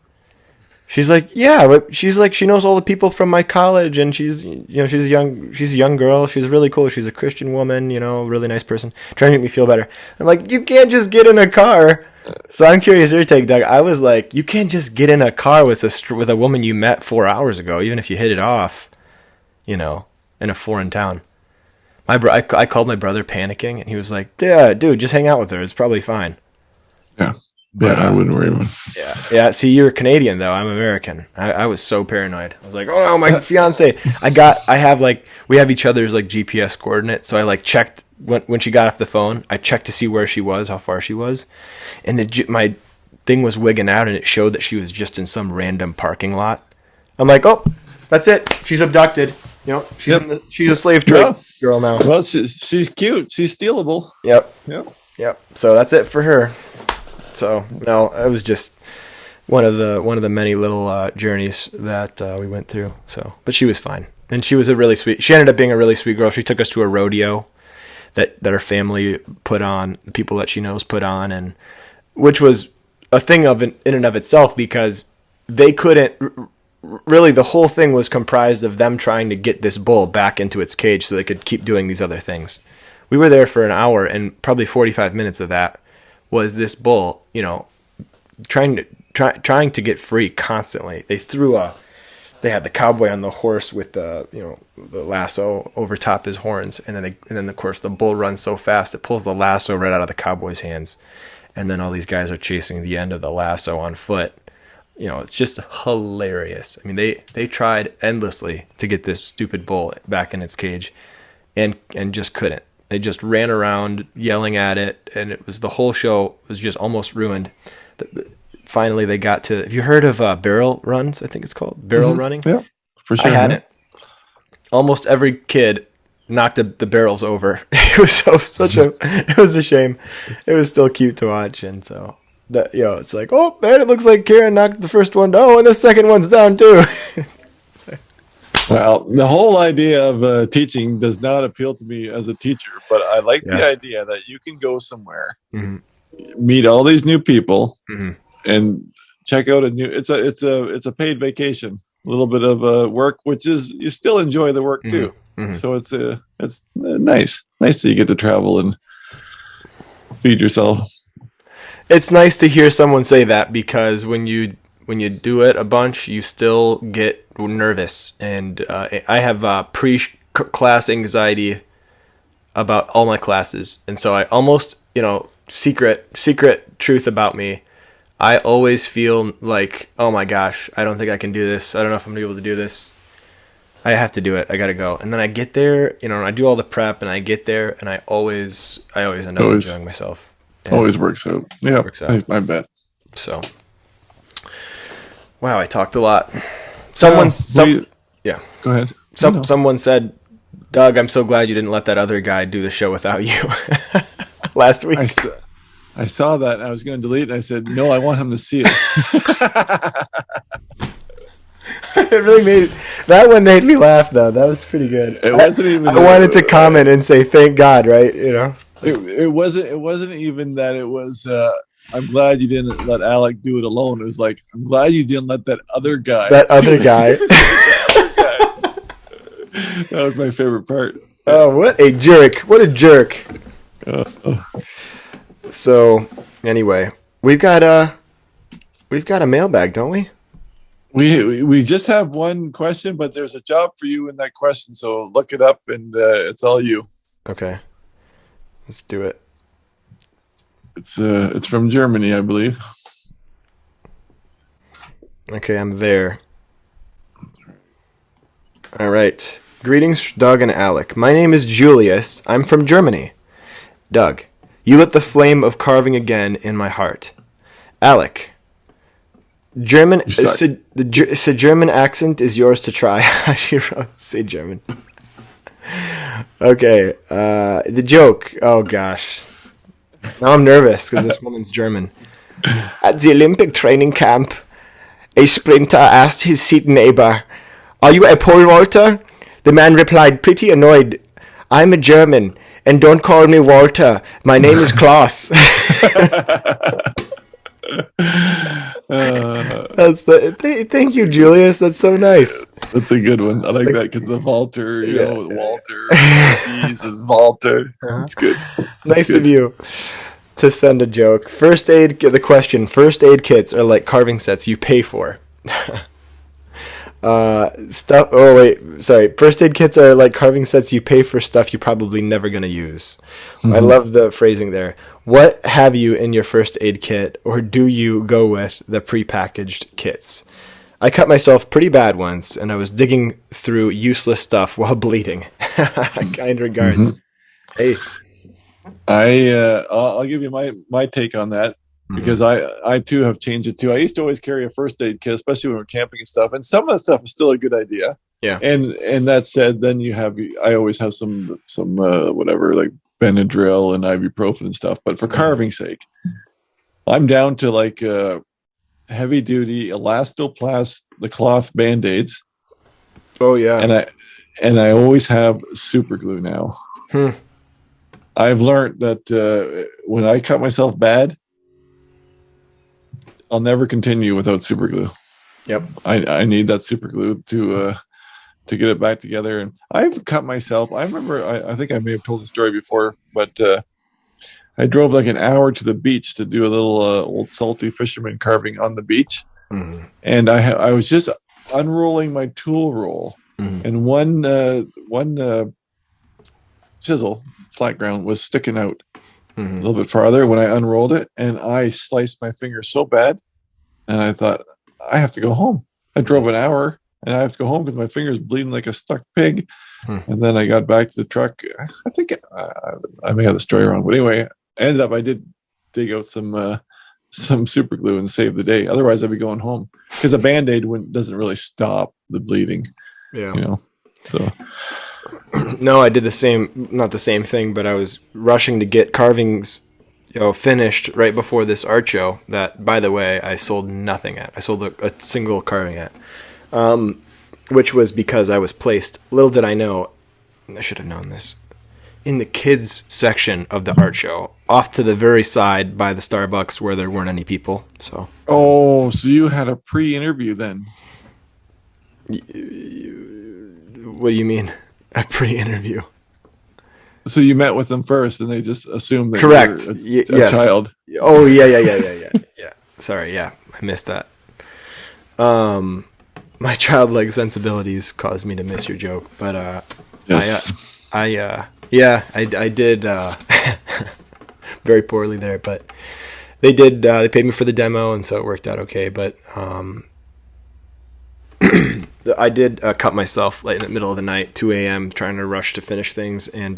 She's like, "Yeah," but she's like, she knows all the people from my college, and she's a young girl. She's really cool. She's a Christian woman, really nice person. Trying to make me feel better. I'm like, you can't just get in a car. So I'm curious your take, Doug. I was like, you can't just get in a car with a woman you met 4 hours ago, even if you hit it off, in a foreign town. I called my brother panicking, and he was like, "Yeah, dude, just hang out with her. It's probably fine." Yeah. But I wouldn't worry about it. Yeah. See, you're Canadian though. I'm American. I was so paranoid. I was like, "Oh no, my fiance." We have each other's like GPS coordinates. So I checked when she got off the phone. I checked to see where she was, how far she was, and my thing was wigging out, and it showed that she was just in some random parking lot. I'm like, "Oh, that's it. She's abducted. She's a slave trade girl now." Well, she's cute. She's stealable. Yep. So that's it for her. So no, it was just one of the many little journeys that we went through. So, but she was fine, and she was she ended up being a really sweet girl. She took us to a rodeo that her family put on, the people that she knows put on, and which was a thing in and of itself, because they couldn't really. The whole thing was comprised of them trying to get this bull back into its cage so they could keep doing these other things. We were there for an hour, and probably 45 minutes of that was this bull, trying to get free constantly. They had the cowboy on the horse with the lasso over top his horns, and then of course the bull runs so fast it pulls the lasso right out of the cowboy's hands, and then all these guys are chasing the end of the lasso on foot. It's just hilarious. I mean, they tried endlessly to get this stupid bull back in its cage, and just couldn't. They just ran around yelling at it, and the whole show was just almost ruined. Finally, they got to. Have you heard of barrel runs? I think it's called barrel running. Yeah, for sure. I hadn't. Almost every kid knocked the barrels over. It was it was a shame. It was still cute to watch, and so it's like, oh man, it looks like Karen knocked the first one down, and the second one's down too. Well, the whole idea of teaching does not appeal to me as a teacher, but I like the idea that you can go somewhere, meet all these new people, and check out a new. It's a paid vacation, a little bit of work, which is you still enjoy the work too. So it's nice that you get to travel and feed yourself. It's nice to hear someone say that, because when you do it a bunch, you still get nervous, and I have pre-class anxiety about all my classes, and so I almost, secret truth about me, I always feel like, oh my gosh, I don't think I can do this. I don't know if I'm gonna be able to do this. I have to do it. I gotta go. And then I get there, and I do all the prep, and I get there, and I always end up enjoying myself. Always works out. Yeah, works out. I bet. So. Wow, I talked a lot. Yeah. Go ahead. Someone said, Doug, I'm so glad you didn't let that other guy do the show without you last week. I saw that. And I was going to delete it. And I said, no, I want him to see it. It really that one made me laugh though. That was pretty good. It wasn't even. I wanted to comment and say thank God, right? You know, it wasn't even that. It was. I'm glad you didn't let Alec do it alone. It was like, I'm glad you didn't let that other guy. That other guy. That was my favorite part. Oh, what a jerk! What a jerk! So, anyway, we've got a mailbag, don't we? We just have one question, but there's a job for you in that question. So look it up, and it's all you. Okay, let's do it. It's from Germany, I believe. Okay, I'm there. All right. Greetings, Doug and Alec. My name is Julius. I'm from Germany. Doug, you lit the flame of carving again in my heart. Alec, the German accent is yours to try. She wrote, say German. Okay, the joke. Oh, gosh. Now I'm nervous because this woman's German. At the Olympic training camp, a sprinter asked his seat neighbor, "Are you a pole vaulter?" The man replied, pretty annoyed, "I'm a German, and don't call me Walter. My name is Klaus." Thank you, Julius. That's so nice. That's a good one. I like that because the Walter, Walter, Jesus, Walter. That's good. Nice of you to send a joke. The question: first aid kits are like carving sets you pay for. First aid kits are like carving sets you pay for stuff you're probably never going to use. Mm-hmm. I love the phrasing there. What have you in your first aid kit, or do you go with the prepackaged kits? I cut myself pretty bad once, and I was digging through useless stuff while bleeding. Kind regards. Mm-hmm. Hey, I'll give you my take on that. Because I too have changed it too. I used to always carry a first aid kit, especially when we're camping and stuff. And some of that stuff is still a good idea. Yeah. And that said, then I always have some whatever, like Benadryl and ibuprofen and stuff. But for carving's sake, I'm down to like heavy duty elastoplast, the cloth Band-Aids. Oh yeah. And I always have super glue now. I've learned that when I cut myself bad, I'll never continue without super glue. Yep. I need that super glue to get it back together. And I've cut myself. I remember, I think I may have told the story before, but I drove like an hour to the beach to do a little old salty fisherman carving on the beach. Mm-hmm. And I was just unrolling my tool roll, and one chisel, flat ground, was sticking out a little bit farther when I unrolled it, and I sliced my finger so bad, and I thought, I have to go home. I drove an hour, and I have to go home because my finger's bleeding like a stuck pig. And then I got back to the truck. I think I may have the story wrong, but anyway, I did dig out some super glue and save the day. Otherwise, I'd be going home because a Band-Aid doesn't really stop the bleeding. Yeah. So. No, I did not the same thing, but I was rushing to get carvings, finished right before this art show that, by the way, I sold nothing at. I sold a single carving at, which was because I was placed, little did I know, I should have known this, in the kids section of the art show, off to the very side by the Starbucks where there weren't any people. So. Oh, so you had a pre-interview then? What do you mean? A pre-interview. So you met with them first, and they just assumed that correct. You were a child. Oh yeah. Sorry, yeah, I missed that. My childlike sensibilities caused me to miss your joke, but yes. I did very poorly there, but they did. They paid me for the demo, and so it worked out okay. But I did cut myself late in the middle of the night, 2 a.m., trying to rush to finish things, and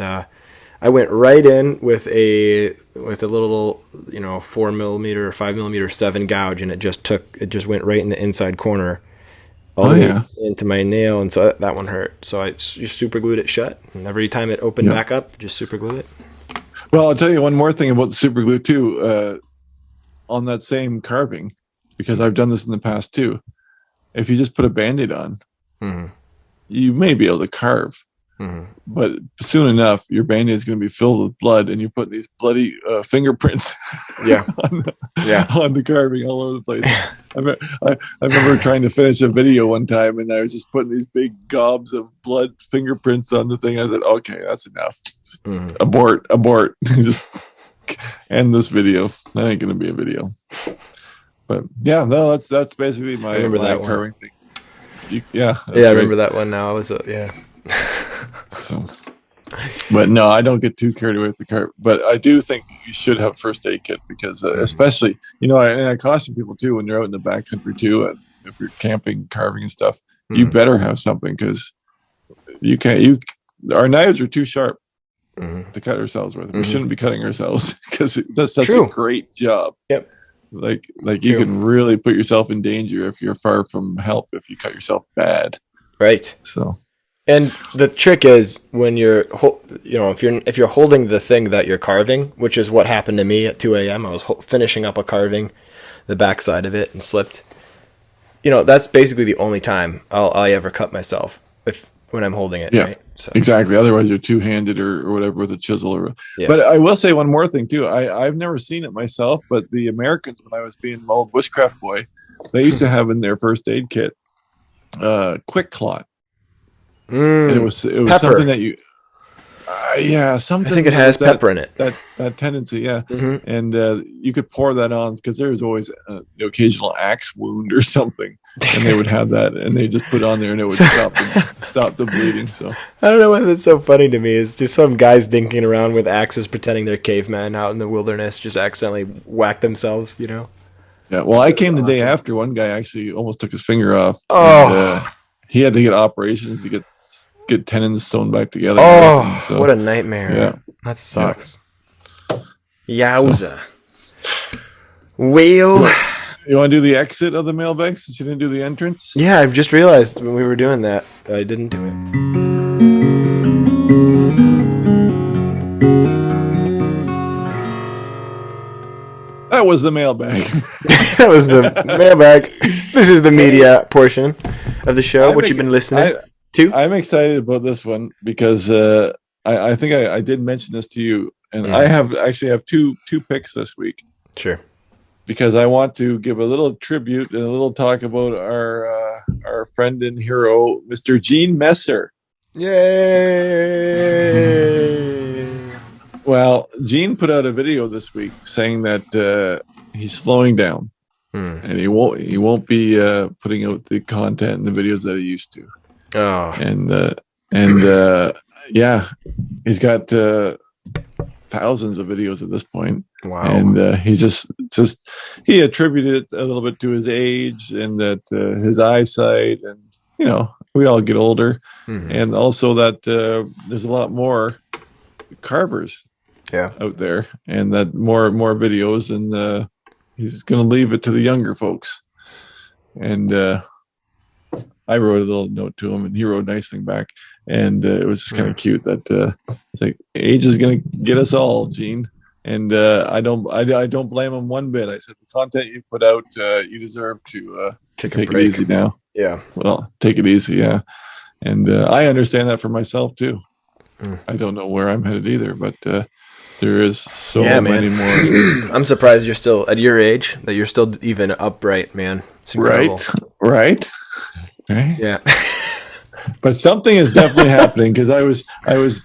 I went right in with a little 4mm or 5mm 7 gouge, and it just went right in the inside corner, all the way into my nail, and so that one hurt. So I just super glued it shut, and every time it opened back up, just super glued it. Well, I'll tell you one more thing about the super glue too. On that same carving, because I've done this in the past too. If you just put a Band-Aid on, you may be able to carve. But soon enough, your Band-Aid is going to be filled with blood, and you put these bloody fingerprints on the carving all over the place. I remember trying to finish a video one time, and I was just putting these big gobs of blood fingerprints on the thing. I said, okay, that's enough. Just abort. Just end this video. That ain't going to be a video. But yeah, no, that's basically my carving thing. I remember that one now. So, but no, I don't get too carried away with the carve. But I do think you should have first aid kit because, especially, and I caution people too when you're out in the backcountry too, and if you're camping, carving and stuff, you better have something because you can't. Our knives are too sharp to cut ourselves with. We shouldn't be cutting ourselves because it does such a great job. Yep. Like you can really put yourself in danger if you're far from help if you cut yourself bad. Right. So. And the trick is when you're, if you're holding the thing that you're carving, which is what happened to me at 2 a.m. I was finishing up a carving, the backside of it, and slipped. That's basically the only time I ever cut myself when I'm holding it. Yeah, right? So. Exactly. Otherwise, you're two-handed or whatever with a chisel. But I will say one more thing too. I've never seen it myself, but the Americans, when I was being an old bushcraft boy, they used to have in their first aid kit quick clot. And it was something that you something. I think it has pepper in it. That tendency, and you could pour that on because there was always the occasional axe wound or something, and they would have that, and they just put it on there, and it would stop the bleeding. So I don't know why that's so funny to me. It's just some guys dinking around with axes, pretending they're cavemen out in the wilderness, just accidentally whack themselves. Yeah. Well, I came the day after. One guy actually almost took his finger off. Oh. And, he had to get operations to get tendons sewn back together. Oh, what a nightmare! Yeah, that sucks. Yeah. Yowza. Well, you want to do the exit of the mailbag since you didn't do the entrance? Yeah, I've just realized when we were doing that, I didn't do it. That was the mailbag. That was the mailbag. This is the media portion of the show. What you've been listening to? I'm excited about this one because I think I did mention this to you, and I have two picks this week. Sure. Because I want to give a little tribute and a little talk about our friend and hero, Mr. Gene Messer. Yay! Well, Gene put out a video this week saying that he's slowing down, and he won't be putting out the content and the videos that he used to. Oh, and he's got thousands of videos at this point. Wow! And he he attributed it a little bit to his age and that his eyesight, and we all get older, and also that there's a lot more carvers out there, and that more videos, and he's going to leave it to the younger folks. And I wrote a little note to him, and he wrote a nice thing back, and it was just kind of cute that it's like age is going to get us all, Gene. And I don't blame him one bit. I said the content you put out, you deserve to take it easy now. Yeah. Well, take it easy, yeah. And I understand that for myself too. I don't know where I'm headed either, but there is so many more. I'm surprised you're still at your age that you're still even upright, man. It's incredible. Right. Yeah. But something is definitely happening because I was,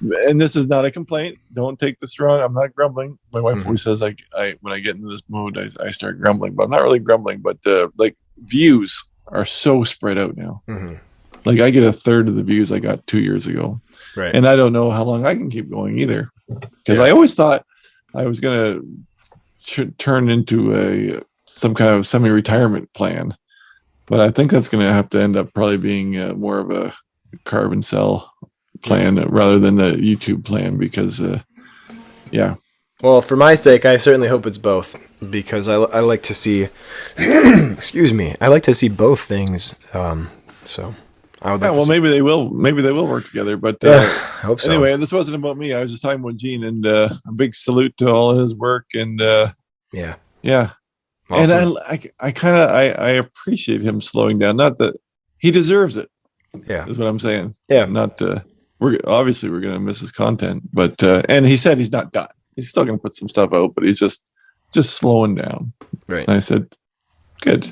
and this is not a complaint. Don't take this wrong. I'm not grumbling. My wife always says when I get into this mode, I start grumbling, but I'm not really grumbling. But like views are so spread out now. Like I get a third of the views I got 2 years ago, right? And I don't know how long I can keep going either, because I always thought I was going to turn into some kind of semi-retirement plan, but I think that's going to have to end up probably being more of a carve and sell plan rather than a YouTube plan, because Yeah. Well, for my sake, I certainly hope it's both, because I like to see, excuse me, I like to see both things. So I would like to see. Maybe they will. Maybe they will work together. But I hope so. anyway, this wasn't about me. I was just talking about Gene, and a big salute to all his work. And yeah. And Awesome. I appreciate him slowing down. Not that he deserves it. Yeah, is what I'm saying. Yeah. Not we're going to miss his content, but and he said he's not done. He's still going to put some stuff out, but he's just slowing down. Right. And I said, good.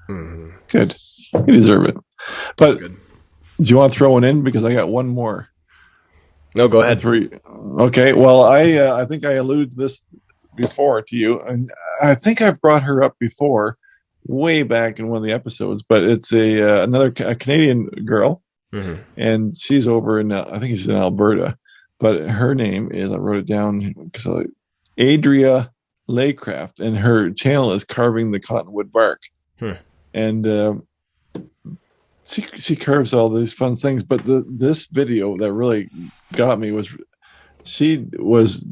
Mm-hmm. Good. You deserve it. But That's good. do you want to throw one in? Because I got one more. No, go ahead. 3. Okay. Well, I think I alluded to this before to you, and I think I brought her up before, way back in one of the episodes. But it's a Canadian girl, mm-hmm. and she's over in I think she's in Alberta. But her name is, I wrote it down, Adria Laycraft, and her channel is Carving the Cottonwood Bark. And she carves all these fun things. But this video that really got me was she was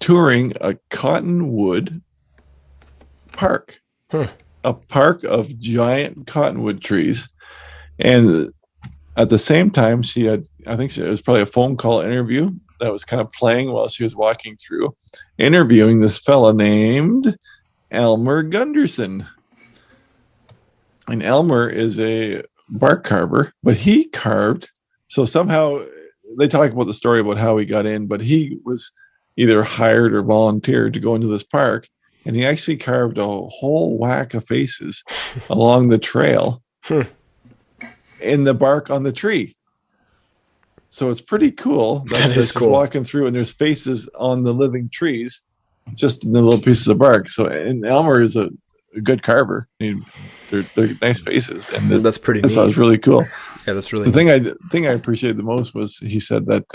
touring a cottonwood park, a park of giant cottonwood trees. And at the same time, she had, I think it was probably a phone call interview that was kind of playing while she was walking through, interviewing this fella named Elmer Gunderson. And Elmer is a bark carver, but he carved. So somehow they talk about the story about how he got in, but he was either hired or volunteered to go into this park. And he actually carved a whole whack of faces along the trail in the bark on the tree. So it's pretty cool. That is cool. Walking through and there's faces on the living trees, just in the little pieces of bark. So, and Elmer is a good carver. They're nice faces, and that's pretty neat. That was really cool. Yeah, that's really the thing I appreciated the most was he said that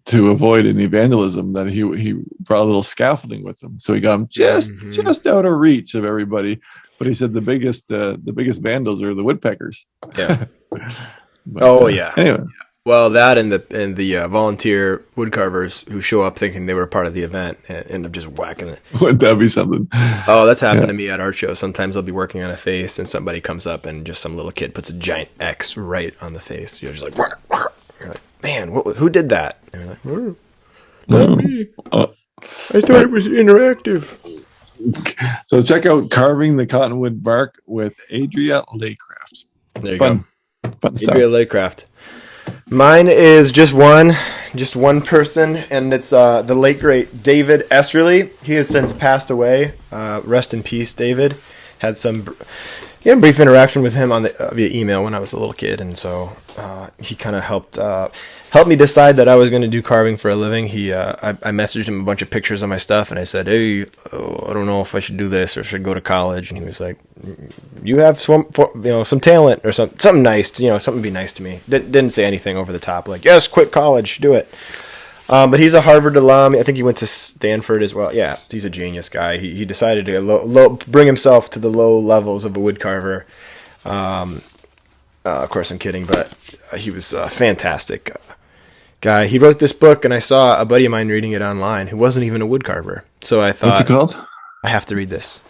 to avoid any vandalism, that he brought a little scaffolding with him, so he got him just out of reach of everybody. But he said the biggest vandals are the woodpeckers. Yeah. But, yeah. Anyway. Well, that and the volunteer woodcarvers who show up thinking they were part of the event and end up just whacking it. Wouldn't that be something? Oh, that's happened to me at art shows. Sometimes I'll be working on a face and somebody comes up and just some little kid puts a giant X right on the face. You're just like, wah, wah. You're like, man, who did that? And you're like, not me. I thought it was interactive. So check out Carving the Cottonwood Bark with Adria Laycraft. There you go. Fun stuff. Adria Laycraft. Mine is just one person, and it's the late great David Asherly. He has since passed away. Rest in peace, David. Had some brief interaction with him on via email when I was a little kid, and so he kind of helped me decide that I was going to do carving for a living. I messaged him a bunch of pictures of my stuff, and I said, "Hey, I don't know if I should do this or should go to college." And he was like, "You have some talent or something nice, something to be nice to me." Didn't say anything over the top, like, "Yes, quit college, do it." But he's a Harvard alum. I think he went to Stanford as well. Yeah, he's a genius guy. He decided to bring himself to the low levels of a woodcarver. Of course, I'm kidding, but he was a fantastic guy. He wrote this book, and I saw a buddy of mine reading it online who wasn't even a woodcarver. So I thought, what's it called? I have to read this.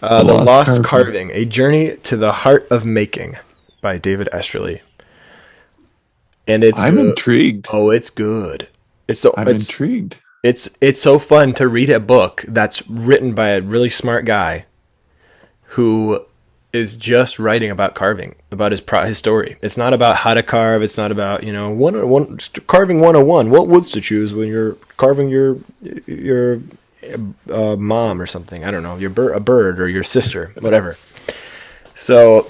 The Lost Carving, A Journey to the Heart of Making by David Asherly. And I'm intrigued. Oh, it's good. I'm intrigued. It's so fun to read a book that's written by a really smart guy who is just writing about carving, about his story. It's not about how to carve. It's not about carving 101. What woods to choose when you're carving your mom or something. I don't know, a bird or your sister, whatever. So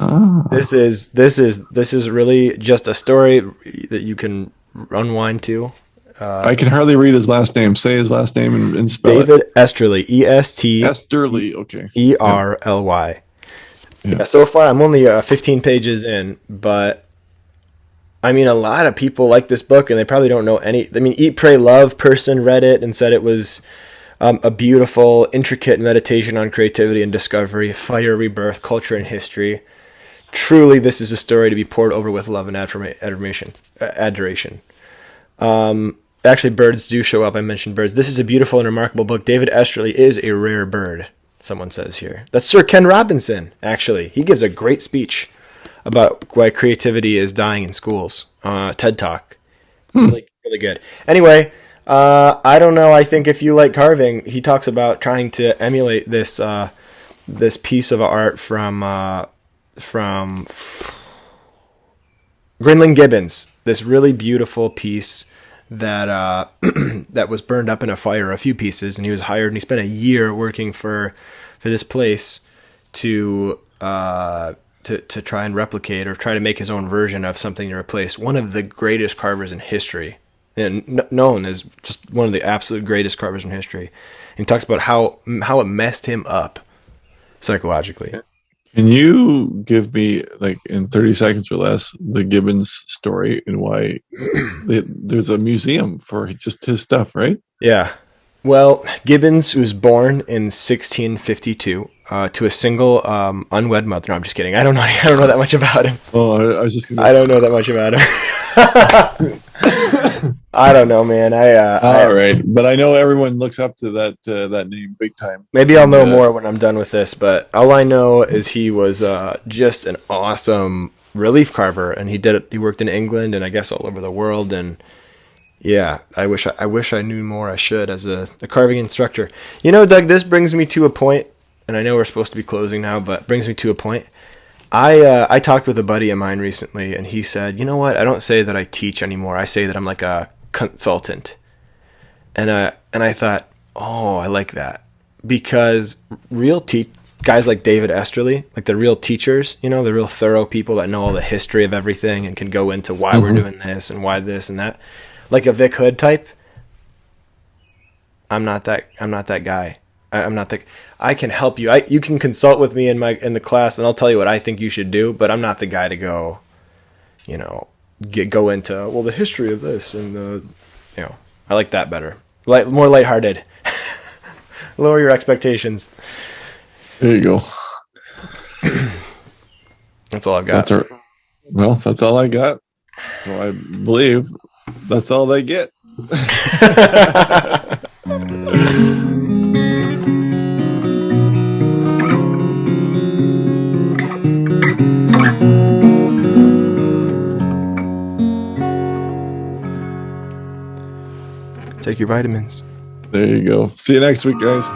this is really just a story that you can unwind to. I can hardly read his last name. Say his last name and spell David it. Asherly, EST Esterly, okay. ERLY. Yeah. So far, I'm only 15 pages in, but I mean, a lot of people like this book, and they probably don't know any. I mean, Eat, Pray, Love person read it and said it was a beautiful, intricate meditation on creativity and discovery, fire, rebirth, culture, and history. Truly, this is a story to be poured over with love and adoration. actually, birds do show up. I mentioned birds. This is a beautiful and remarkable book. David Asherly is a rare bird, someone says here. That's Sir Ken Robinson, actually. He gives a great speech about why creativity is dying in schools. TED Talk. Really, really good. Anyway, I don't know. I think if you like carving, he talks about trying to emulate this this piece of art from Grinling Gibbons. This really beautiful piece that that was burned up in a fire, a few pieces, and he was hired and he spent a year working for this place to try and replicate or try to make his own version of something to replace one of the greatest carvers in history, and known as just one of the absolute greatest carvers in history. And he talks about how it messed him up psychologically. Can you give me, like, in 30 seconds or less, the Gibbons story and why there's a museum for just his stuff, right? Yeah. Well, Gibbons was born in 1652 to a single unwed mother. No, I'm just kidding. I don't know that much about him. Oh, I was just gonna... I don't know that much about him. I don't know, man. All right, but I know everyone looks up to that name big time. Maybe I'll know more when I'm done with this, but all I know is he was just an awesome relief carver, and he worked in England and I guess all over the world. And yeah, I wish I knew more. I should, as a carving instructor. You know, Doug, this brings me to a point, and I know we're supposed to be closing now, but brings me to a point. I talked with a buddy of mine recently, and he said, you know what? I don't say that I teach anymore. I say that I'm like a consultant. And I thought, oh, I like that. Because real guys like David Esterly, like the real teachers, you know, the real thorough people that know all the history of everything and can go into why we're doing this and why this and that. Like a Vic Hood type. I'm not that guy. I'm not the. I can help you. You can consult with me in the class, and I'll tell you what I think you should do. But I'm not the guy to go, you know, go into the history of this and the, you know. I like that better. More lighthearted. Lower your expectations. There you go. That's all I've got. That's all I got. So I believe that's all they get. Take your vitamins. There you go. See you next week, guys.